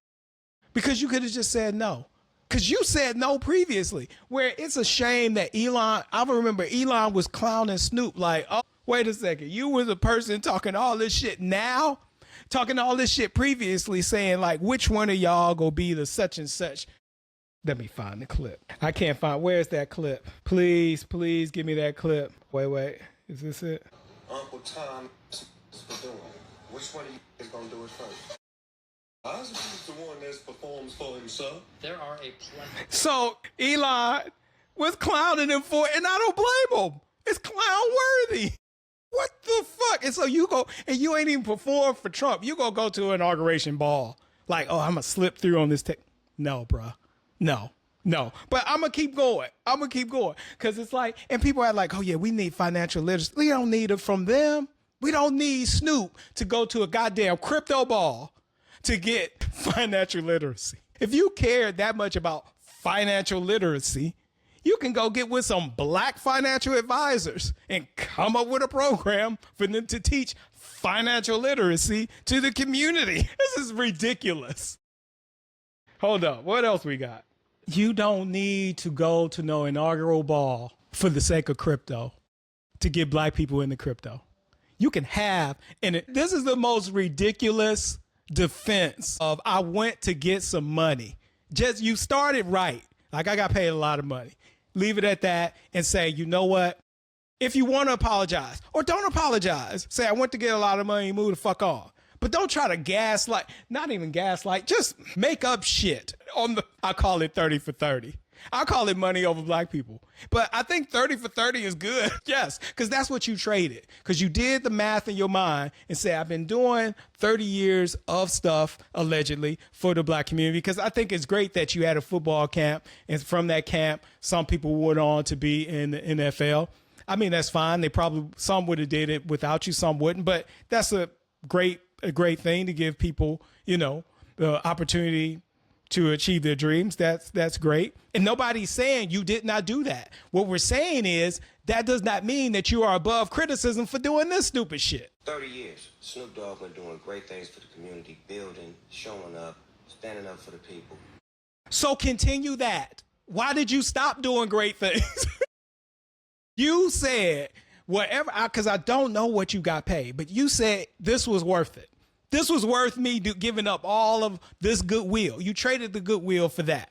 Because you could have just said no. Because you said no previously, where it's a shame that Elon, I remember Elon was clowning Snoop like, oh, wait a second. You were the person talking all this shit now, talking all this shit previously, saying like, which one of y'all go be the such and such? Let me find the clip. I can't find, where's that clip? Please give me that clip. Wait, is this it? Uncle Tom is for doing. Which one of you is going to do it first? I suppose the one that performs for himself. There are a plethora. So Elon was clowning him for it, and I don't blame him. It's clown worthy. What the fuck? And so you go, and you ain't even perform for Trump. You gonna go to an inauguration ball. Like, oh, I'm gonna slip through on this. No, bruh. No. But I'm gonna keep going. Because it's like, and people are like, oh yeah, we need financial literacy. We don't need it from them. We don't need Snoop to go to a goddamn crypto ball to get financial literacy. If you care that much about financial literacy, you can go get with some black financial advisors and come up with a program for them to teach financial literacy to the community. This is ridiculous. Hold up. What else we got? You don't need to go to no inaugural ball for the sake of crypto to get black people into crypto. You can have, and this is the most ridiculous defense of I went to get some money. Just you started right. Like I got paid a lot of money. Leave it at that and say, you know what? If you want to apologize or don't apologize, say I went to get a lot of money, move the fuck on. But don't try to gaslight, not even gaslight, just make up shit on the, I call it 30 for 30. I call it money over black people. But I think 30 for 30 is good. Yes, because that's what you traded. Because you did the math in your mind and say, I've been doing 30 years of stuff, allegedly, for the black community. Because I think it's great that you had a football camp. And from that camp, some people went on to be in the NFL. I mean, that's fine. They probably, some would have did it without you, some wouldn't. But that's a great thing to give people, you know, the opportunity to achieve their dreams. That's great. And nobody's saying you did not do that. What we're saying is that does not mean that you are above criticism for doing this stupid shit. 30 years. Snoop Dogg been doing great things for the community, building, showing up, standing up for the people. So continue that. Why did you stop doing great things? You said whatever, because I don't know what you got paid, but you said this was worth it. This was worth me giving up all of this goodwill. You traded the goodwill for that.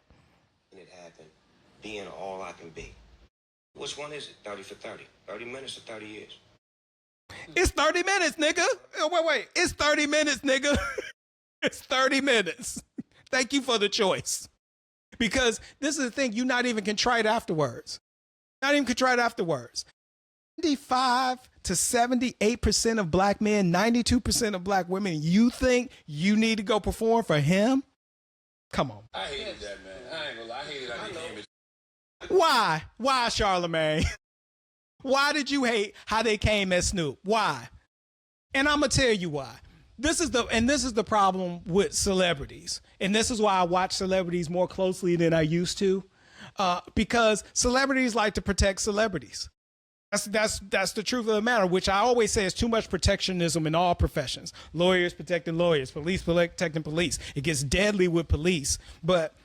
And it happened, being all I can be. Which one is it? 30 for 30. 30 minutes or 30 years? It's 30 minutes, nigga. Oh, wait. It's 30 minutes, nigga. It's 30 minutes. Thank you for the choice. Because this is the thing, you're not even contrite afterwards. Not even contrite afterwards. 75 to 78% of black men, 92% of black women, you think you need to go perform for him? Come on. I hated that, man. I ain't gonna lie. I hated that image. Why? Why, Charlemagne? Why did you hate how they came at Snoop? Why? And I'm gonna tell you why. This is the problem with celebrities. And this is why I watch celebrities more closely than I used to. Because celebrities like to protect celebrities. That's the truth of the matter, which I always say is too much protectionism in all professions. Lawyers protecting lawyers, police protecting police. It gets deadly with police. But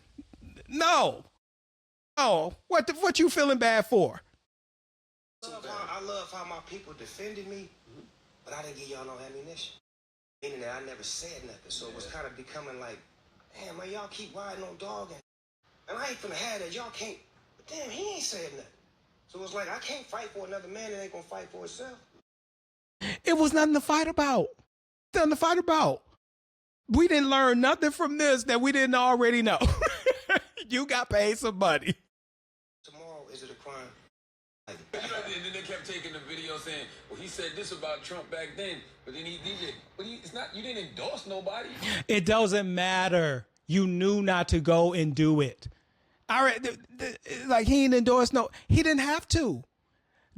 no. Oh, what you feeling bad for? I love how my people defended me, but I didn't give y'all no ammunition. Meaning that I never said nothing. So it was kind of becoming like, damn, man, y'all keep riding on Dogg. And I ain't finna have that. Y'all can't. But damn, he ain't saying nothing. So it's like, I can't fight for another man that ain't gonna fight for himself. It was nothing to fight about. Nothing to fight about. We didn't learn nothing from this that we didn't already know. You got paid some money. Tomorrow, is it a crime? You know, and then they kept taking the video saying, well, he said this about Trump back then, but then he did it. But it's not, you didn't endorse nobody. It doesn't matter. You knew not to go and do it. All right, like he didn't endorse he didn't have to.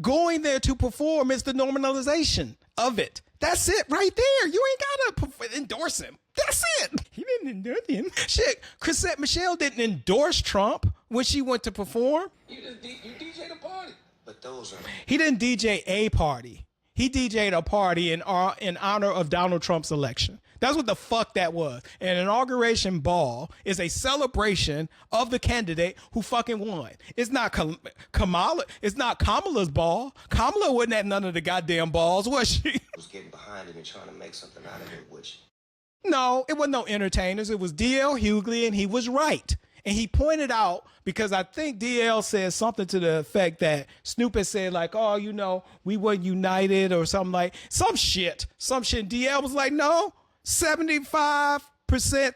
Going there to perform is the normalization of it. That's it right there. You ain't gotta endorse him. That's it. He didn't endorse him. Shit, Chrisette Michelle didn't endorse Trump when she went to perform. You DJ'd a party. But those are... He didn't DJ a party. He DJ'd a party in honor of Donald Trump's election. That's what the fuck that was. An inauguration ball is a celebration of the candidate who fucking won. It's not Kamala. It's not Kamala's ball. Kamala wasn't at none of the goddamn balls, was she? was getting behind it and trying to make something out of it, which... No, it wasn't no entertainers. It was D.L. Hughley, and he was right. And he pointed out, because I think DL said something to the effect that Snoop had said, like, oh, you know, we weren't united or something like, some shit. DL was like, no, 75%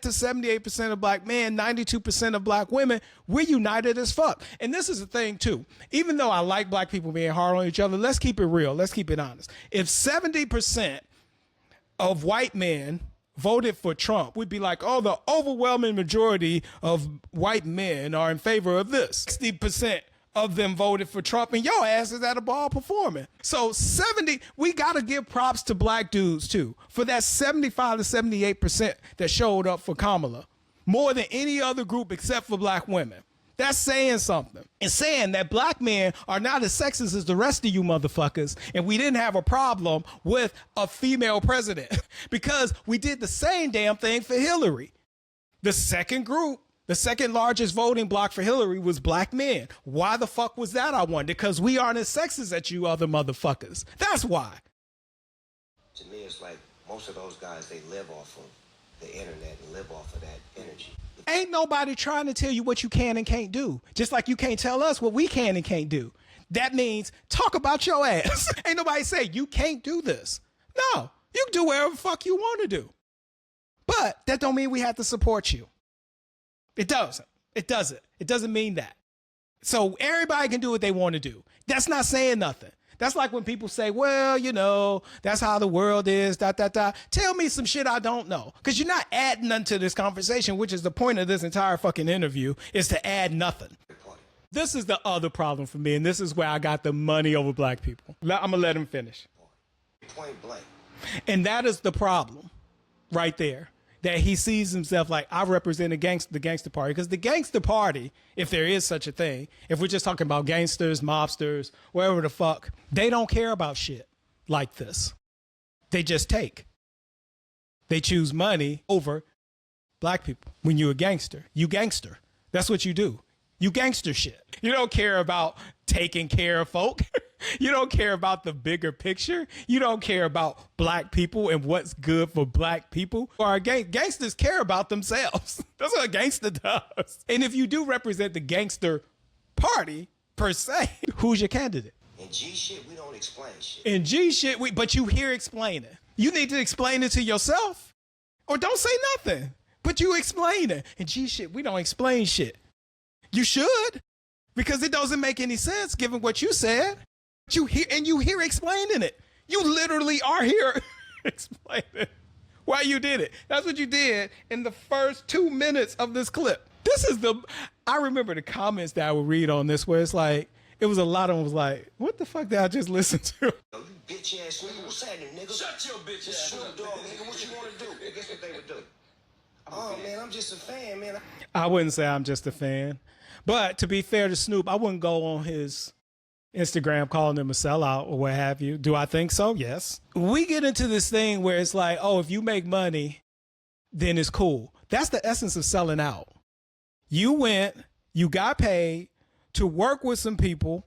to 78% of black men, 92% of black women, we're united as fuck. And this is the thing, too. Even though I like black people being hard on each other, let's keep it real. Let's keep it honest. If 70% of white men voted for Trump, we'd be like, oh, the overwhelming majority of white men are in favor of this. 60% of them voted for Trump, and your ass is at a ball performing. So 70, we got to give props to black dudes too, for that 75 to 78% that showed up for Kamala, more than any other group except for black women. That's saying something. And saying that black men are not as sexist as the rest of you motherfuckers, and we didn't have a problem with a female president because we did the same damn thing for Hillary. The second group, the second largest voting bloc for Hillary was black men. Why the fuck was that, I wonder? Because we aren't as sexist as you other motherfuckers. That's why. To me, it's like most of those guys, they live off of the internet and live off of that energy. Ain't nobody trying to tell you what you can and can't do. Just like you can't tell us what we can and can't do. That means talk about your ass. Ain't nobody say you can't do this. No, you can do whatever the fuck you want to do. But that don't mean we have to support you. It doesn't. It doesn't. It doesn't mean that. So everybody can do what they want to do. That's not saying nothing. That's like when people say, well, you know, that's how the world is, ... Tell me some shit I don't know. Because you're not adding nothing to this conversation, which is the point of this entire fucking interview, is to add nothing. This is the other problem for me, and this is where I got the money over black people. I'm going to let him finish. Point blank. And that is the problem right there. That he sees himself like, I represent the gangster party. Because the gangster party, if there is such a thing, if we're just talking about gangsters, mobsters, wherever the fuck, they don't care about shit like this. They just take. They choose money over black people. When you're a gangster, you gangster. That's what you do. You gangster shit. You don't care about taking care of folk. You don't care about the bigger picture. You don't care about black people and what's good for black people. Or gangsters care about themselves. That's what a gangster does. And if you do represent the gangster party, per se, who's your candidate? In G shit, we don't explain shit. In G shit, but you hear explaining. You need to explain it to yourself. Or don't say nothing. But you explain it. In G shit, we don't explain shit. You should. Because it doesn't make any sense given what you said. You hear explaining it. You literally are here explaining why you did it. That's what you did in the first 2 minutes of this clip. I remember the comments that I would read on this where it's like, it was a lot of them was like, what the fuck did I just listen to? Yo, you bitch ass nigga, what's happening, nigga? Shut your bitch ass Snoop up. Dogg, nigga, what you want to do? Guess what they would do? Oh, man, I'm just a fan, man. I wouldn't say I'm just a fan. But to be fair to Snoop, I wouldn't go on his Instagram calling him a sellout or what have you. Do I think so? Yes. We get into this thing where it's like, oh, if you make money, then it's cool. That's the essence of selling out. You went, you got paid to work with some people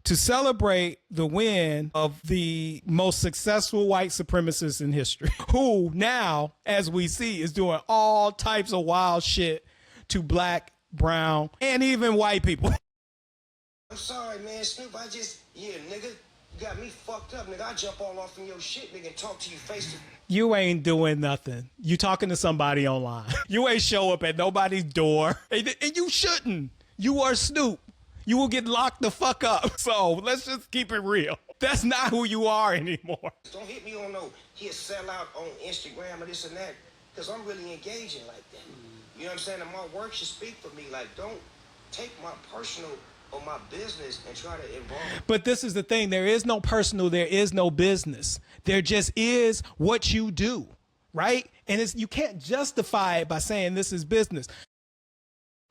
to celebrate the win of the most successful white supremacist in history, who now, as we see, is doing all types of wild shit to black, brown, and even white people. I'm sorry, man, Snoop, nigga, you got me fucked up, nigga. I jump all off in your shit, nigga, and talk to you face to face. You ain't doing nothing. You talking to somebody online. You ain't show up at nobody's door, and you shouldn't. You are Snoop. You will get locked the fuck up. So let's just keep it real. That's not who you are anymore. Don't hit me on he'll sell out on Instagram or this and that, because I'm really engaging like that. You know what I'm saying? And my work should speak for me. Like, don't take my personal or my business and try to involve. But this is the thing. There is no personal. There is no business. There just is what you do, right? And you can't justify it by saying this is business.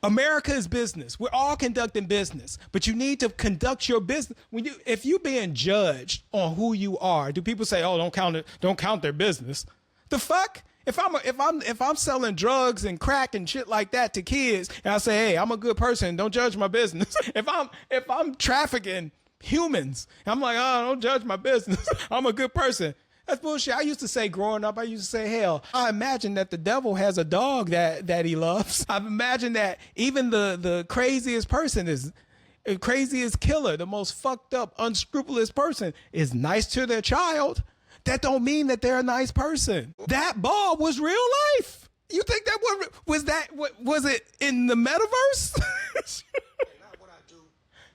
America is business. We're all conducting business, but you need to conduct your business. If you're being judged on who you are, do people say, "Oh, don't count their business"? The fuck? If I'm selling drugs and crack and shit like that to kids, and I say, "Hey, I'm a good person. Don't judge my business." If I'm trafficking humans, I'm like, "Oh, don't judge my business. I'm a good person." That's bullshit. I used to say growing up, hell, I imagine that the devil has a dog that he loves. I imagine that even the craziest person craziest killer, the most fucked up, unscrupulous person is nice to their child. That don't mean that they're a nice person. That ball was real life. You think that was it in the metaverse? Not what I do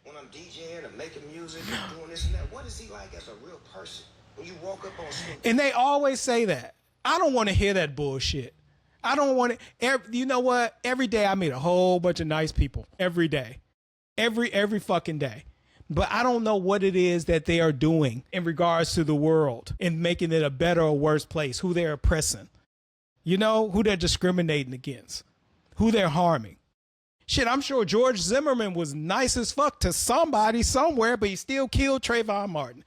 when I'm DJing and making music and doing this and that. What is he like as a real person? When you walk up on Snoop. And they always say that. I don't want to hear that bullshit. I don't want to. You know what? Every day I meet a whole bunch of nice people. Every day. Every fucking day. But I don't know what it is that they are doing in regards to the world and making it a better or worse place, who they're oppressing, you know, who they're discriminating against, who they're harming. Shit, I'm sure George Zimmerman was nice as fuck to somebody somewhere, but he still killed Trayvon Martin.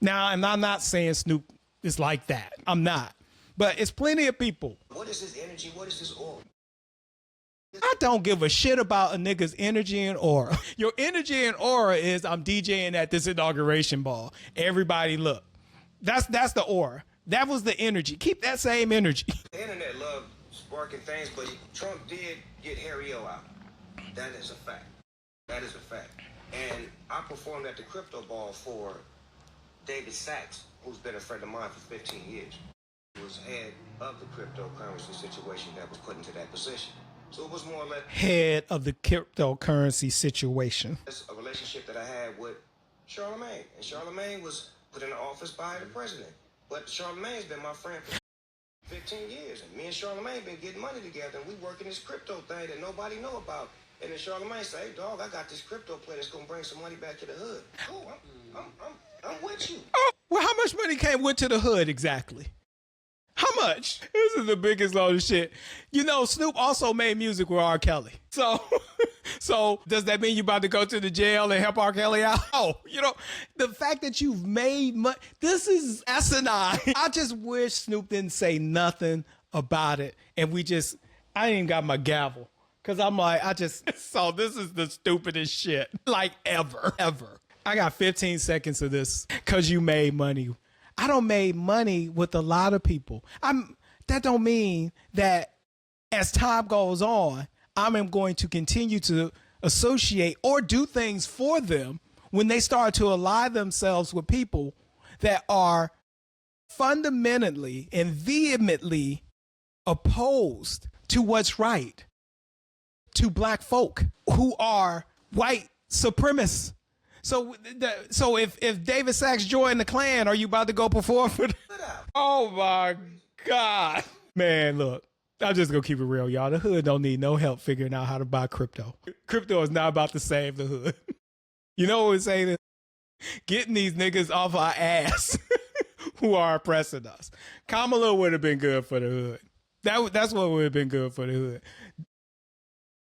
Now, and I'm not saying Snoop is like that. I'm not. But it's plenty of people. What is his energy? What is his aura? I don't give a shit about a nigga's energy and aura. Your energy and aura is I'm DJing at this inauguration ball. Everybody look. That's the aura. That was the energy. Keep that same energy. The internet loved sparking things, but Trump did get Harry O out. That is a fact. That is a fact. And I performed at the crypto ball for David Sachs, who's been a friend of mine for 15 years. He was head of the cryptocurrency situation that was put into that position. So it was more or less Head of the cryptocurrency situation. a relationship that I had with Charlemagne. And Charlemagne was put in the office by the president. But Charlemagne's been my friend for 15 years. And me and Charlemagne been getting money together. And we working this crypto thing that nobody know about. And then Charlemagne say, "Hey, dog, I got this crypto play that's going to bring some money back to the hood." Cool, I'm with you. Oh, well, how much money went to the hood exactly? How much? This is the biggest load of shit. You know, Snoop also made music with R. Kelly. So does that mean you about to go to the jail and help R. Kelly out? Oh, you know, the fact that you've made money, this is asinine. I just wish Snoop didn't say nothing about it. And I ain't got my gavel. Because I'm like, so this is the stupidest shit. Like ever. I got 15 seconds of this because you made money. I don't made money with a lot of people. That don't mean that as time goes on, I'm going to continue to associate or do things for them when they start to ally themselves with people that are fundamentally and vehemently opposed to what's right, to black folk who are white supremacists. So if David Sachs joined the Klan, are you about to go perform for them? Oh my God. Man, look, I'm just gonna keep it real, y'all. The hood don't need no help figuring out how to buy crypto. Crypto is not about to save the hood. You know what we're saying? Getting these niggas off our ass who are oppressing us. Kamala would have been good for the hood. That's what would have been good for the hood.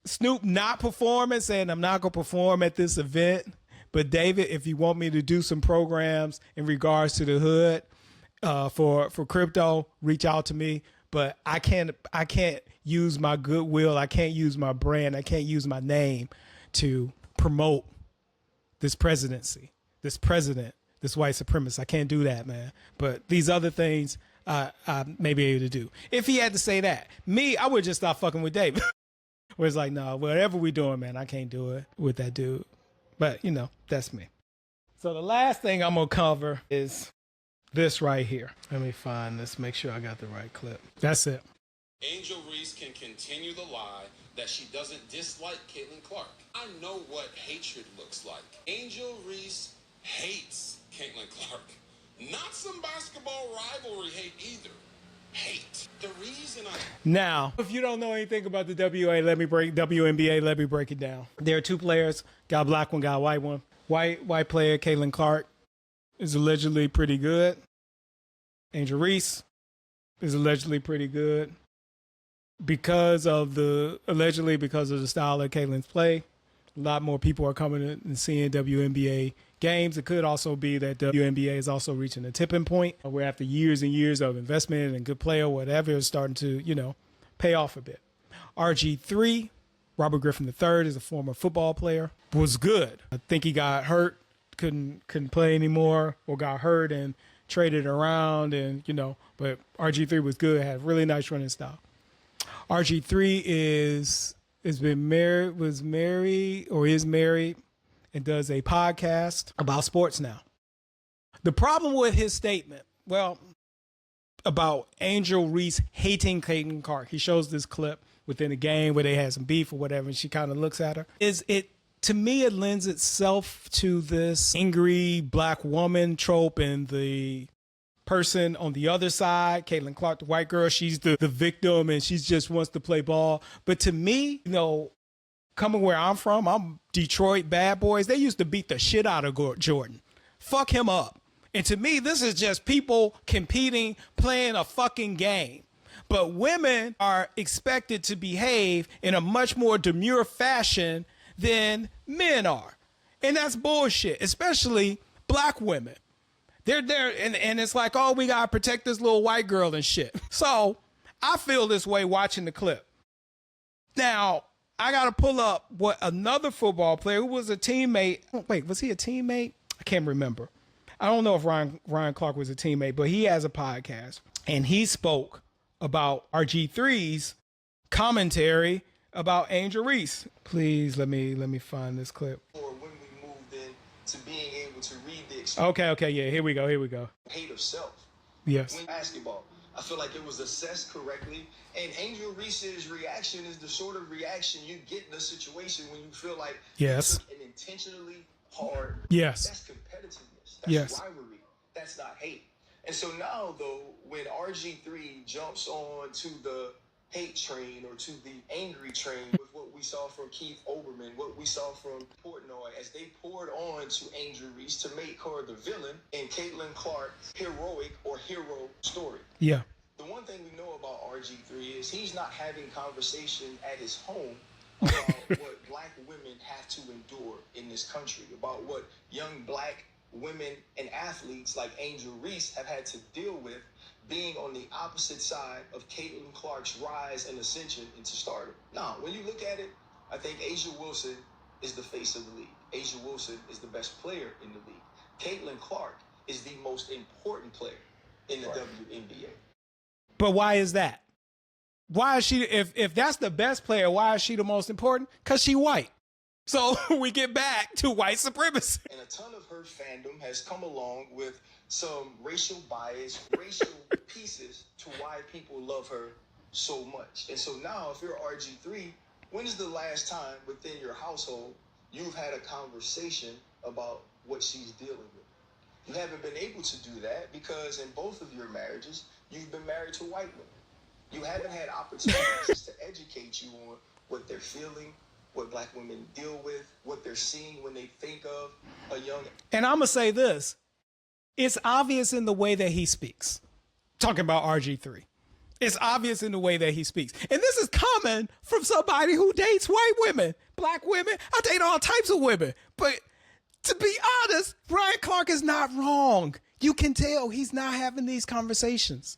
Snoop not performing, saying I'm not gonna perform at this event. But David, if you want me to do some programs in regards to the hood for crypto, reach out to me. But I can't use my goodwill. I can't use my brand. I can't use my name to promote this presidency, this president, this white supremacist. I can't do that, man. But these other things I may be able to do. If he had to say that, I would just stop fucking with David. Where it's like, no, whatever we doing, man, I can't do it with that dude. But, you know, that's me. So the last thing I'm going to cover is this right here. Let me find this, make sure I got the right clip. That's it. Angel Reese can continue the lie that she doesn't dislike Caitlin Clark. I know what hatred looks like. Angel Reese hates Caitlin Clark. Not some basketball rivalry hate either. Hate. The reason Now, if you don't know anything about the WNBA, let me break it down. There are two players, got a black one, got a white one. White player, Caitlin Clark, is allegedly pretty good. Angel Reese is allegedly pretty good. Because of the style of Caitlin's play, a lot more people are coming in and seeing WNBA games. It could also be that WNBA is also reaching a tipping point where after years and years of investment and good play or whatever, it's starting to, pay off a bit. RG3, Robert Griffin III, is a former football player, was good. I think he got hurt, couldn't play anymore, or got hurt and traded around, and but RG3 was good, had really nice running style. RG3 is married and does a podcast about sports now. The problem with his statement, about Angel Reese hating Caitlin Clark, he shows this clip within a game where they had some beef or whatever, and she kind of looks at her. To me, it lends itself to this angry black woman trope, and the person on the other side, Caitlin Clark, the white girl, she's the victim and she just wants to play ball. But to me, coming where I'm from, I'm Detroit bad boys. They used to beat the shit out of Jordan. Fuck him up. And to me, this is just people competing, playing a fucking game. But women are expected to behave in a much more demure fashion than men are. And that's bullshit, especially black women. They're there, and it's like, oh, we gotta protect this little white girl and shit. So I feel this way watching the clip. Now, I gotta pull up what another football player who was a teammate. Wait, was he a teammate? I can't remember. I don't know if Ryan Clark was a teammate, but he has a podcast, and he spoke about RG3's commentary about Angel Reese. Please let me find this clip. Or when we moved in to being able to read the Okay, yeah, here we go. hate of self. Yes. When basketball, I feel like it was assessed correctly, and Angel Reese's reaction is the sort of reaction you get in a situation when you feel like Yes. you took an intentionally hard. Yes. That's competitiveness. That's Yes. rivalry. That's not hate. And so now, though, when RG3 jumps on to the hate train or to the angry train with what we saw from Keith Olbermann, what we saw from Portnoy, as they poured on to Angel Reese to make her the villain in Caitlin Clark's heroic or hero story. Yeah. The one thing we know about RG3 is he's not having conversation at his home about what black women have to endure in this country, about what young black women and athletes like Angel Reese have had to deal with being on the opposite side of Caitlin Clark's rise and ascension into stardom. Now, when you look at it, I think Asia Wilson is the face of the league. Asia Wilson is the best player in the league. Caitlin Clark is the most important player in the WNBA. But why is that? Why is she, if that's the best player, why is she the most important? Because she white. So we get back to white supremacy. And a ton of her fandom has come along with some racial bias, racial pieces to why people love her so much. And so now if you're RG3, when is the last time within your household you've had a conversation about what she's dealing with? You haven't been able to do that because in both of your marriages, you've been married to white women. You haven't had opportunities to educate you on what they're feeling, what black women deal with, what they're seeing when they think of a young. And I'm going to say this. It's obvious in the way that he speaks. Talking about RG3. It's obvious in the way that he speaks. And this is coming from somebody who dates white women, black women. I date all types of women. But to be honest, Ryan Clark is not wrong. You can tell he's not having these conversations.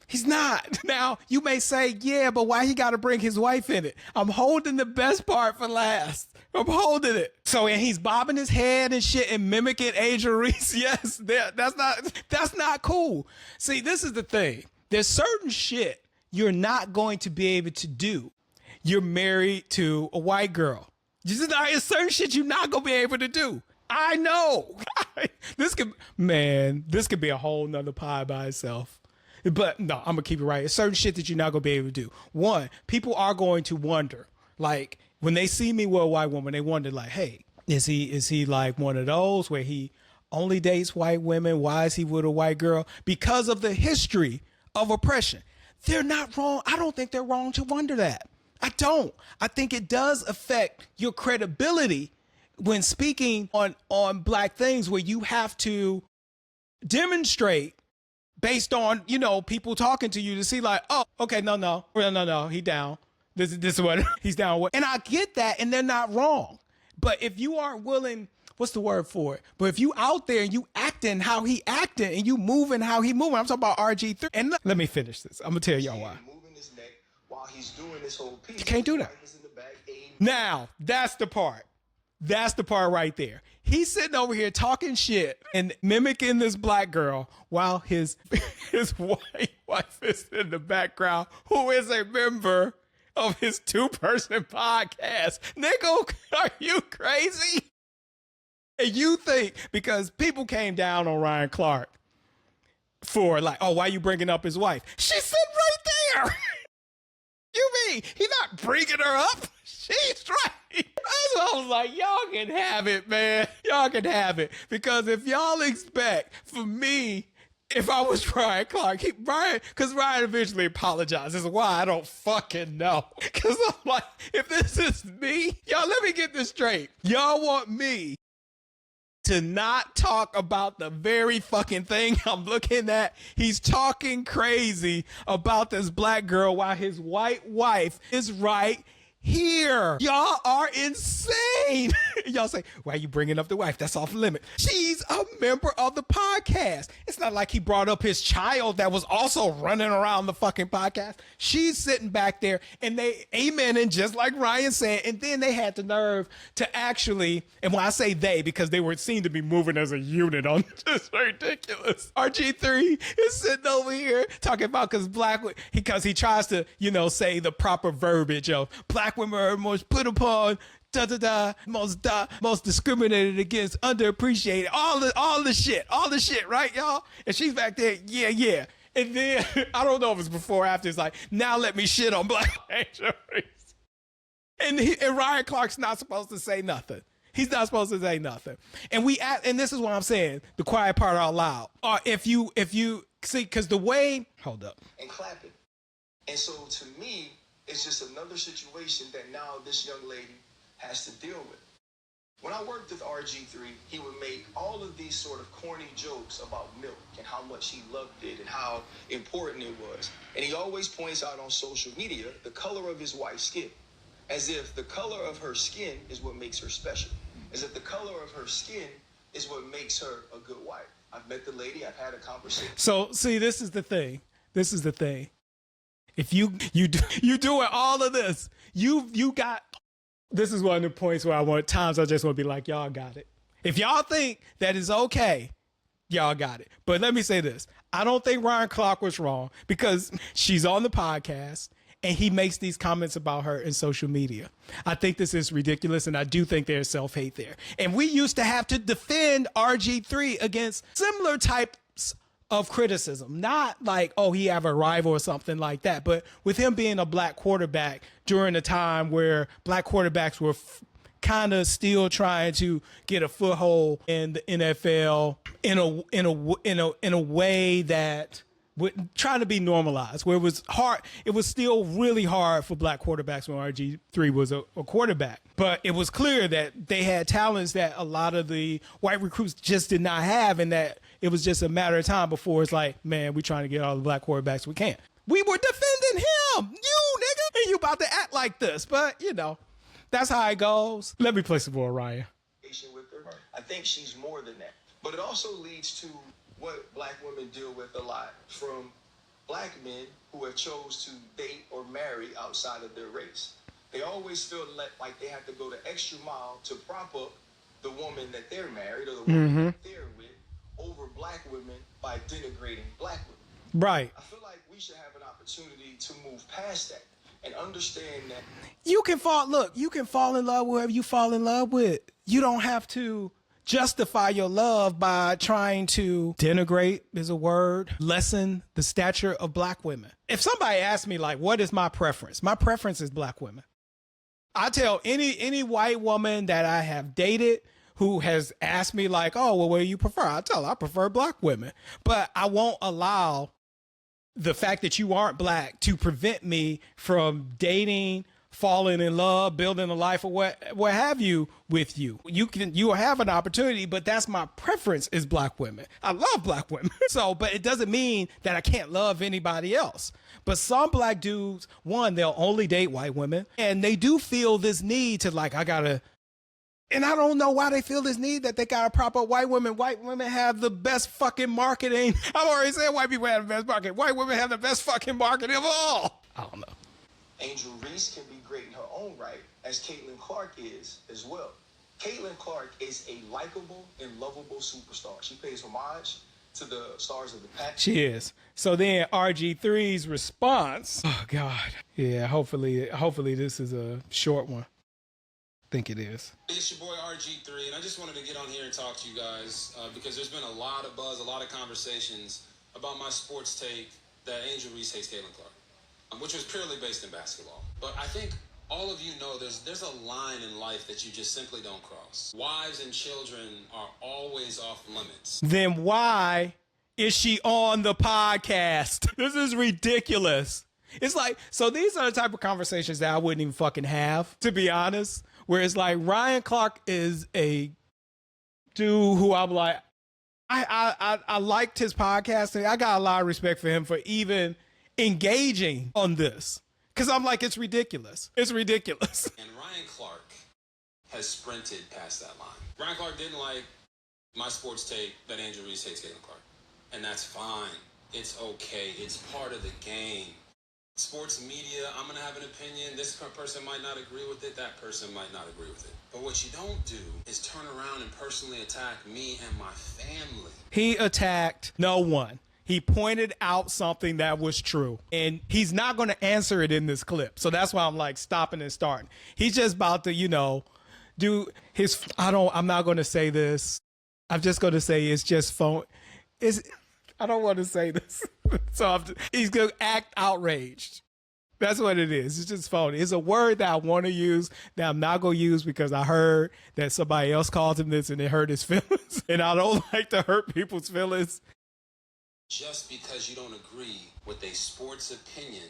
He's not. Now, you may say, yeah, but why he got to bring his wife in it? I'm holding the best part for last. I'm holding it. So, and he's bobbing his head and shit and mimicking Angel Reese. Yes, that's not cool. See, this is the thing. There's certain shit you're not going to be able to do. You're married to a white girl. There's certain shit you're not going to be able to do. I know. This could be a whole nother pie by itself. But no, I'm going to keep it right. It's certain shit that you're not going to be able to do. One, people are going to wonder, like, when they see me with a white woman, they wonder, like, hey, is he like one of those where he only dates white women? Why is he with a white girl? Because of the history of oppression. They're not wrong. I don't think they're wrong to wonder that. I don't. I think it does affect your credibility when speaking on black things, where you have to demonstrate based on, people talking to you to see like, oh, okay, no, he down. This is what he's down with. And I get that, and they're not wrong. But if you aren't willing, what's the word for it? But if you out there and you acting how he acting and you moving how he moving, I'm talking about RG3. And let me finish this. I'm going to tell y'all why. Moving his neck while he's doing this whole piece. You can't do that. Now, that's the part. That's the part right there. He's sitting over here talking shit and mimicking this black girl while his white wife is in the background, who is a member of his 2-person podcast. Nigga, are you crazy? And you think because people came down on Ryan Clark for like, oh, why you bringing up his wife? She's sitting right there. You mean he's not bringing her up? She's right. So I was like, y'all can have it, man. Y'all can have it. Because if y'all expect for me, if I was Ryan Clark, because Ryan eventually apologized. This is why I don't fucking know. Because I'm like, if this is me, y'all, let me get this straight. Y'all want me to not talk about the very fucking thing I'm looking at. He's talking crazy about this black girl while his white wife is right here. Y'all are insane. Y'all say, why are you bringing up the wife? That's off limit. She's a member of the podcast. It's not like he brought up his child that was also running around the fucking podcast. She's sitting back there and they amening just like Ryan said. And then they had the nerve to actually, and when I say they, because they were seen to be moving as a unit on this, ridiculous. RG3 is sitting over here talking about because he tries to, say the proper verbiage of black women are most put upon, most discriminated against, underappreciated, all the shit, right, y'all? And she's back there, yeah. And then, I don't know if it's before or after, it's like, now let me shit on Black Angel Reese. And Ryan Clark's not supposed to say nothing. He's not supposed to say nothing. And and this is what I'm saying, the quiet part out loud. Or if you see, because the way, hold up. And clapping. And so to me, it's just another situation that now this young lady has to deal with. When I worked with RG3, he would make all of these sort of corny jokes about milk and how much he loved it and how important it was. And he always points out on social media the color of his wife's skin, as if the color of her skin is what makes her special, as if the color of her skin is what makes her a good wife. I've met the lady, I've had a conversation. So, see, this is the thing. If you doing all of this, you got This is one of the points where I just want to be like, y'all got it. If y'all think that is okay, y'all got it. But let me say this. I don't think Ryan Clark was wrong because she's on the podcast and he makes these comments about her in social media. I think this is ridiculous, and I do think there's self-hate there. And we used to have to defend RG3 against similar types of criticism. Not like, oh, he have a rival or something like that, but with him being a black quarterback during a time where black quarterbacks were kind of still trying to get a foothold in the NFL in a way that trying to be normalized, where it was hard. It was still really hard for black quarterbacks when RG3 was a quarterback. But it was clear that they had talents that a lot of the white recruits just did not have, and that it was just a matter of time before it's like, man, we're trying to get all the black quarterbacks we can. We were defending him, you nigga, and you about to act like this. But, you know, that's how it goes. Let me play some more, Ryan. With her. I think she's more than that. But it also leads to what black women deal with a lot from black men who have chose to date or marry outside of their race. They always feel like they have to go the extra mile to prop up the woman that they're married or the woman that they're with over black women by denigrating black women. Right. I feel like we should have an opportunity to move past that and understand that you can fall in love with whoever you fall in love with. You don't have to justify your love by trying to denigrate, is a word, lessen the stature of black women. If somebody asks me, like, what is my preference? My preference is black women. I tell any white woman that I have dated who has asked me, like, oh, well, what do you prefer? I tell her I prefer black women. But I won't allow the fact that you aren't black to prevent me from dating, falling in love, building a life, or what have you with you. You have an opportunity, but that's my preference is black women. I love black women. So, but it doesn't mean that I can't love anybody else. But some black dudes, one, they'll only date white women, and they do feel this need to, like, and I don't know why they feel this need that they gotta prop up white women. White women have the best fucking marketing. I've already said white people have the best marketing. White women have the best fucking marketing of all. I don't know. Angel Reese can be great in her own right, as Caitlin Clark is as well. Caitlin Clark is a likable and lovable superstar. She pays homage to the stars of the past. She is. So then RG3's response. Oh God. Yeah. Hopefully this is a short one. I think it is. It's your boy RG3, and I just wanted to get on here and talk to you guys because there's been a lot of buzz, a lot of conversations about my sports take that Angel Reese hates Caitlin Clark, which was purely based in basketball. But I think all of you know there's a line in life that you just simply don't cross. Wives and children are always off limits. Then why is she on the podcast? This is ridiculous. It's like, so these are the type of conversations that I wouldn't even fucking have, to be honest. Where it's like Ryan Clark is a dude who I'm like, I liked his podcast, and I got a lot of respect for him for even engaging on this. Because I'm like, it's ridiculous. It's ridiculous. And Ryan Clark has sprinted past that line. Ryan Clark didn't like my sports take that Angel Reese hates Caitlin Clark. And that's fine. It's okay. It's part of the game. Sports media, I'm going to have an opinion. This person might not agree with it. That person might not agree with it. But what you don't do is turn around and personally attack me and my family. He attacked no one. He pointed out something that was true. And he's not going to answer it in this clip. So that's why I'm like stopping and starting. He's just about to, do his, I'm not going to say this. I'm just going to say it's just phone. I don't want to say this. So he's going to act outraged. That's what it is. It's just phony. It's a word that I want to use that I'm not going to use because I heard that somebody else called him this and it hurt his feelings. And I don't like to hurt people's feelings. Just because you don't agree with a sports opinion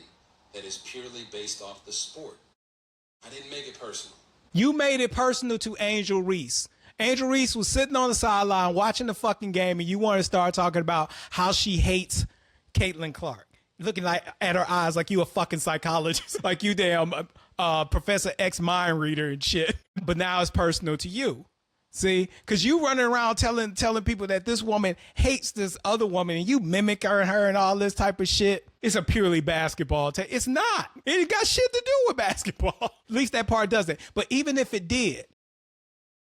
that is purely based off the sport. I didn't make it personal. You made it personal to Angel Reese. Angel Reese was sitting on the sideline watching the fucking game, and you want to start talking about how she hates Caitlin Clark. Looking like at her eyes like you a fucking psychologist, like you damn Professor X mind reader and shit. But now it's personal to you. See, because you running around telling people that this woman hates this other woman and you mimic her and all this type of shit. It's a purely basketball take. It's not. It ain't got shit to do with basketball. At least that part doesn't. But even if it did,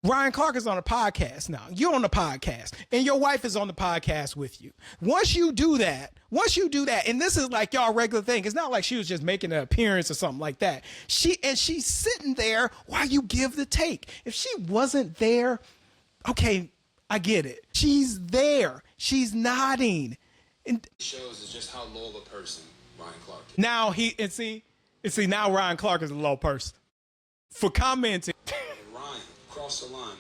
Ryan Clark is on a podcast now. You're on the podcast and your wife is on the podcast with you. Once you do that, and this is like y'all regular thing. It's not like she was just making an appearance or something like that. She's sitting there while you give the take. If she wasn't there, okay, I get it. She's there. She's nodding. And Shows is just how low of a person Ryan Clark is. now now Ryan Clark is a low person for commenting. Ryan, cross the line, man.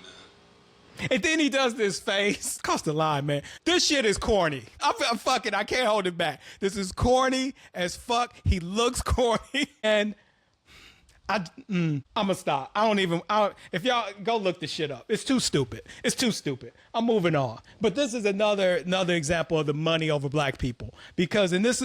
And then he does this face. Cross the line, man. This shit is corny. I'm fucking, I can't hold it back. This is corny as fuck. He looks corny. And I'ma stop. If y'all go look this shit up. It's too stupid. I'm moving on. But this is another example of the money over black people. Because in this,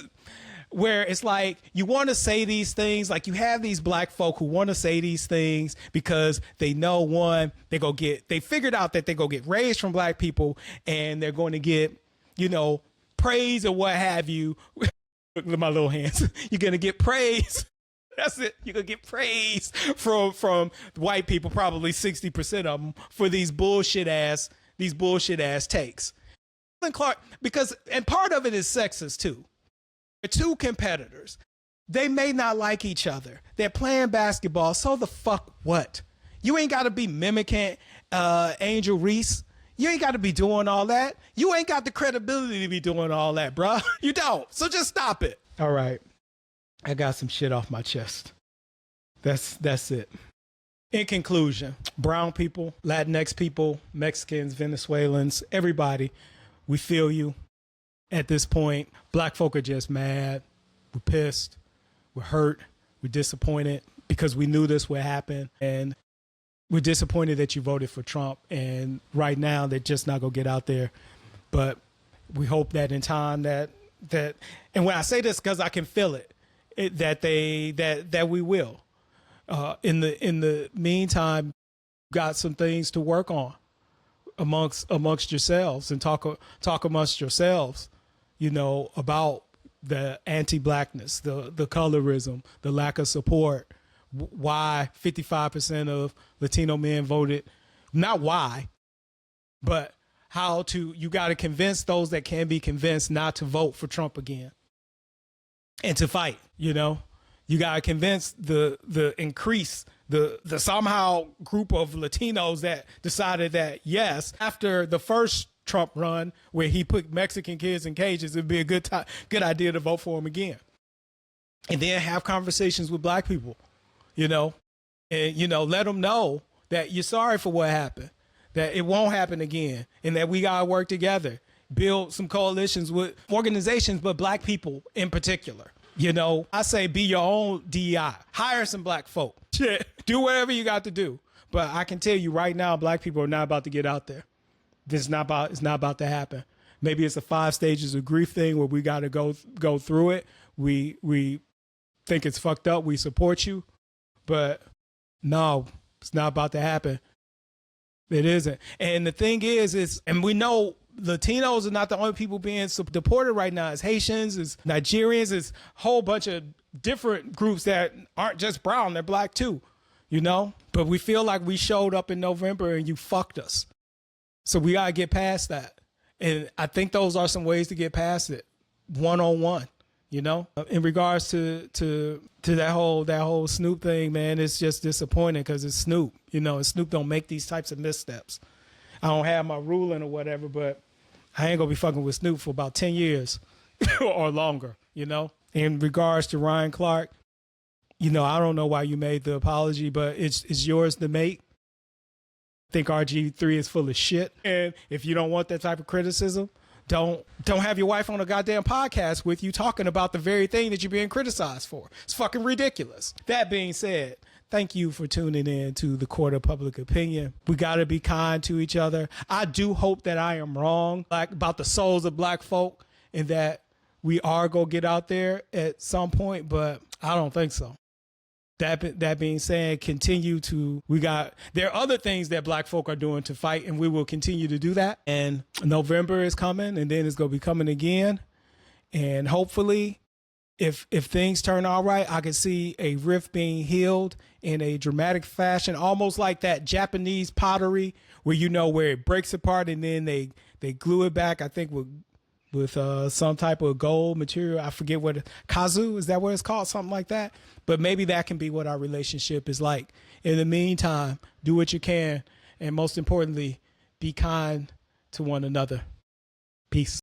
where it's like you want to say these things, like you have these black folk who want to say these things because they know, one, they figured out that they go get raised from black people and they're going to get, praise or what have you. Look at my little hands. You're going to get praise. That's it. You're going to get praise from white people, probably 60% of them, for these bullshit ass takes. And Clark, and part of it is sexist too. Two competitors. They may not like each other. They're playing basketball. So the fuck what? You ain't got to be mimicking Angel Reese. You ain't got to be doing all that. You ain't got the credibility to be doing all that, bruh. You don't. So just stop it. All right. I got some shit off my chest. That's it. In conclusion, brown people, Latinx people, Mexicans, Venezuelans, everybody, we feel you. At this point, black folk are just mad. We're pissed. We're hurt. We're disappointed because we knew this would happen. And we're disappointed that you voted for Trump. And right now, they're just not going to get out there. But we hope that in time that and when I say this, because I can feel it, that we will. In the meantime, got some things to work on amongst yourselves and talk amongst yourselves. About the anti-blackness, the colorism, the lack of support, why 55% of Latino men voted, not why, but you got to convince those that can be convinced not to vote for Trump again and to fight, you got to convince the increase, the somehow group of Latinos that decided that, yes, after the first Trump run where he put Mexican kids in cages, it'd be a good idea to vote for him again. And then have conversations with black people, and, let them know that you're sorry for what happened, that it won't happen again, and that we got to work together, build some coalitions with organizations, but black people in particular. I say be your own DEI. Hire some black folk. Shit. Do whatever you got to do. But I can tell you right now, black people are not about to get out there. It's not about to happen. Maybe it's a 5 stages of grief thing where we got to go through it. We think it's fucked up. We support you. But no, it's not about to happen. It isn't. And the thing is, and we know Latinos are not the only people being deported right now. It's Haitians, it's Nigerians, it's a whole bunch of different groups that aren't just brown, they're black too, But we feel like we showed up in November and you fucked us. So we got to get past that. And I think those are some ways to get past it, one-on-one, In regards to that whole Snoop thing, man, it's just disappointing because it's Snoop, and Snoop don't make these types of missteps. I don't have my ruling or whatever, but I ain't going to be fucking with Snoop for about 10 years or longer, In regards to Ryan Clark, I don't know why you made the apology, but it's yours to make. I think RG3 is full of shit. And if you don't want that type of criticism, don't have your wife on a goddamn podcast with you talking about the very thing that you're being criticized for. It's fucking ridiculous. That being said, thank you for tuning in to the Court of Public Opinion. We got to be kind to each other. I do hope that I am wrong about the souls of black folk and that we are going to get out there at some point, but I don't think so. That being said, there are other things that black folk are doing to fight, and we will continue to do that. And November is coming, and then it's going to be coming again. And hopefully, if things turn all right, I can see a rift being healed in a dramatic fashion, almost like that Japanese pottery where it breaks apart and then they glue it back, I think with some type of gold material. I forget kazu, is that what it's called? Something like that. But maybe that can be what our relationship is like. In the meantime, do what you can. And most importantly, be kind to one another. Peace.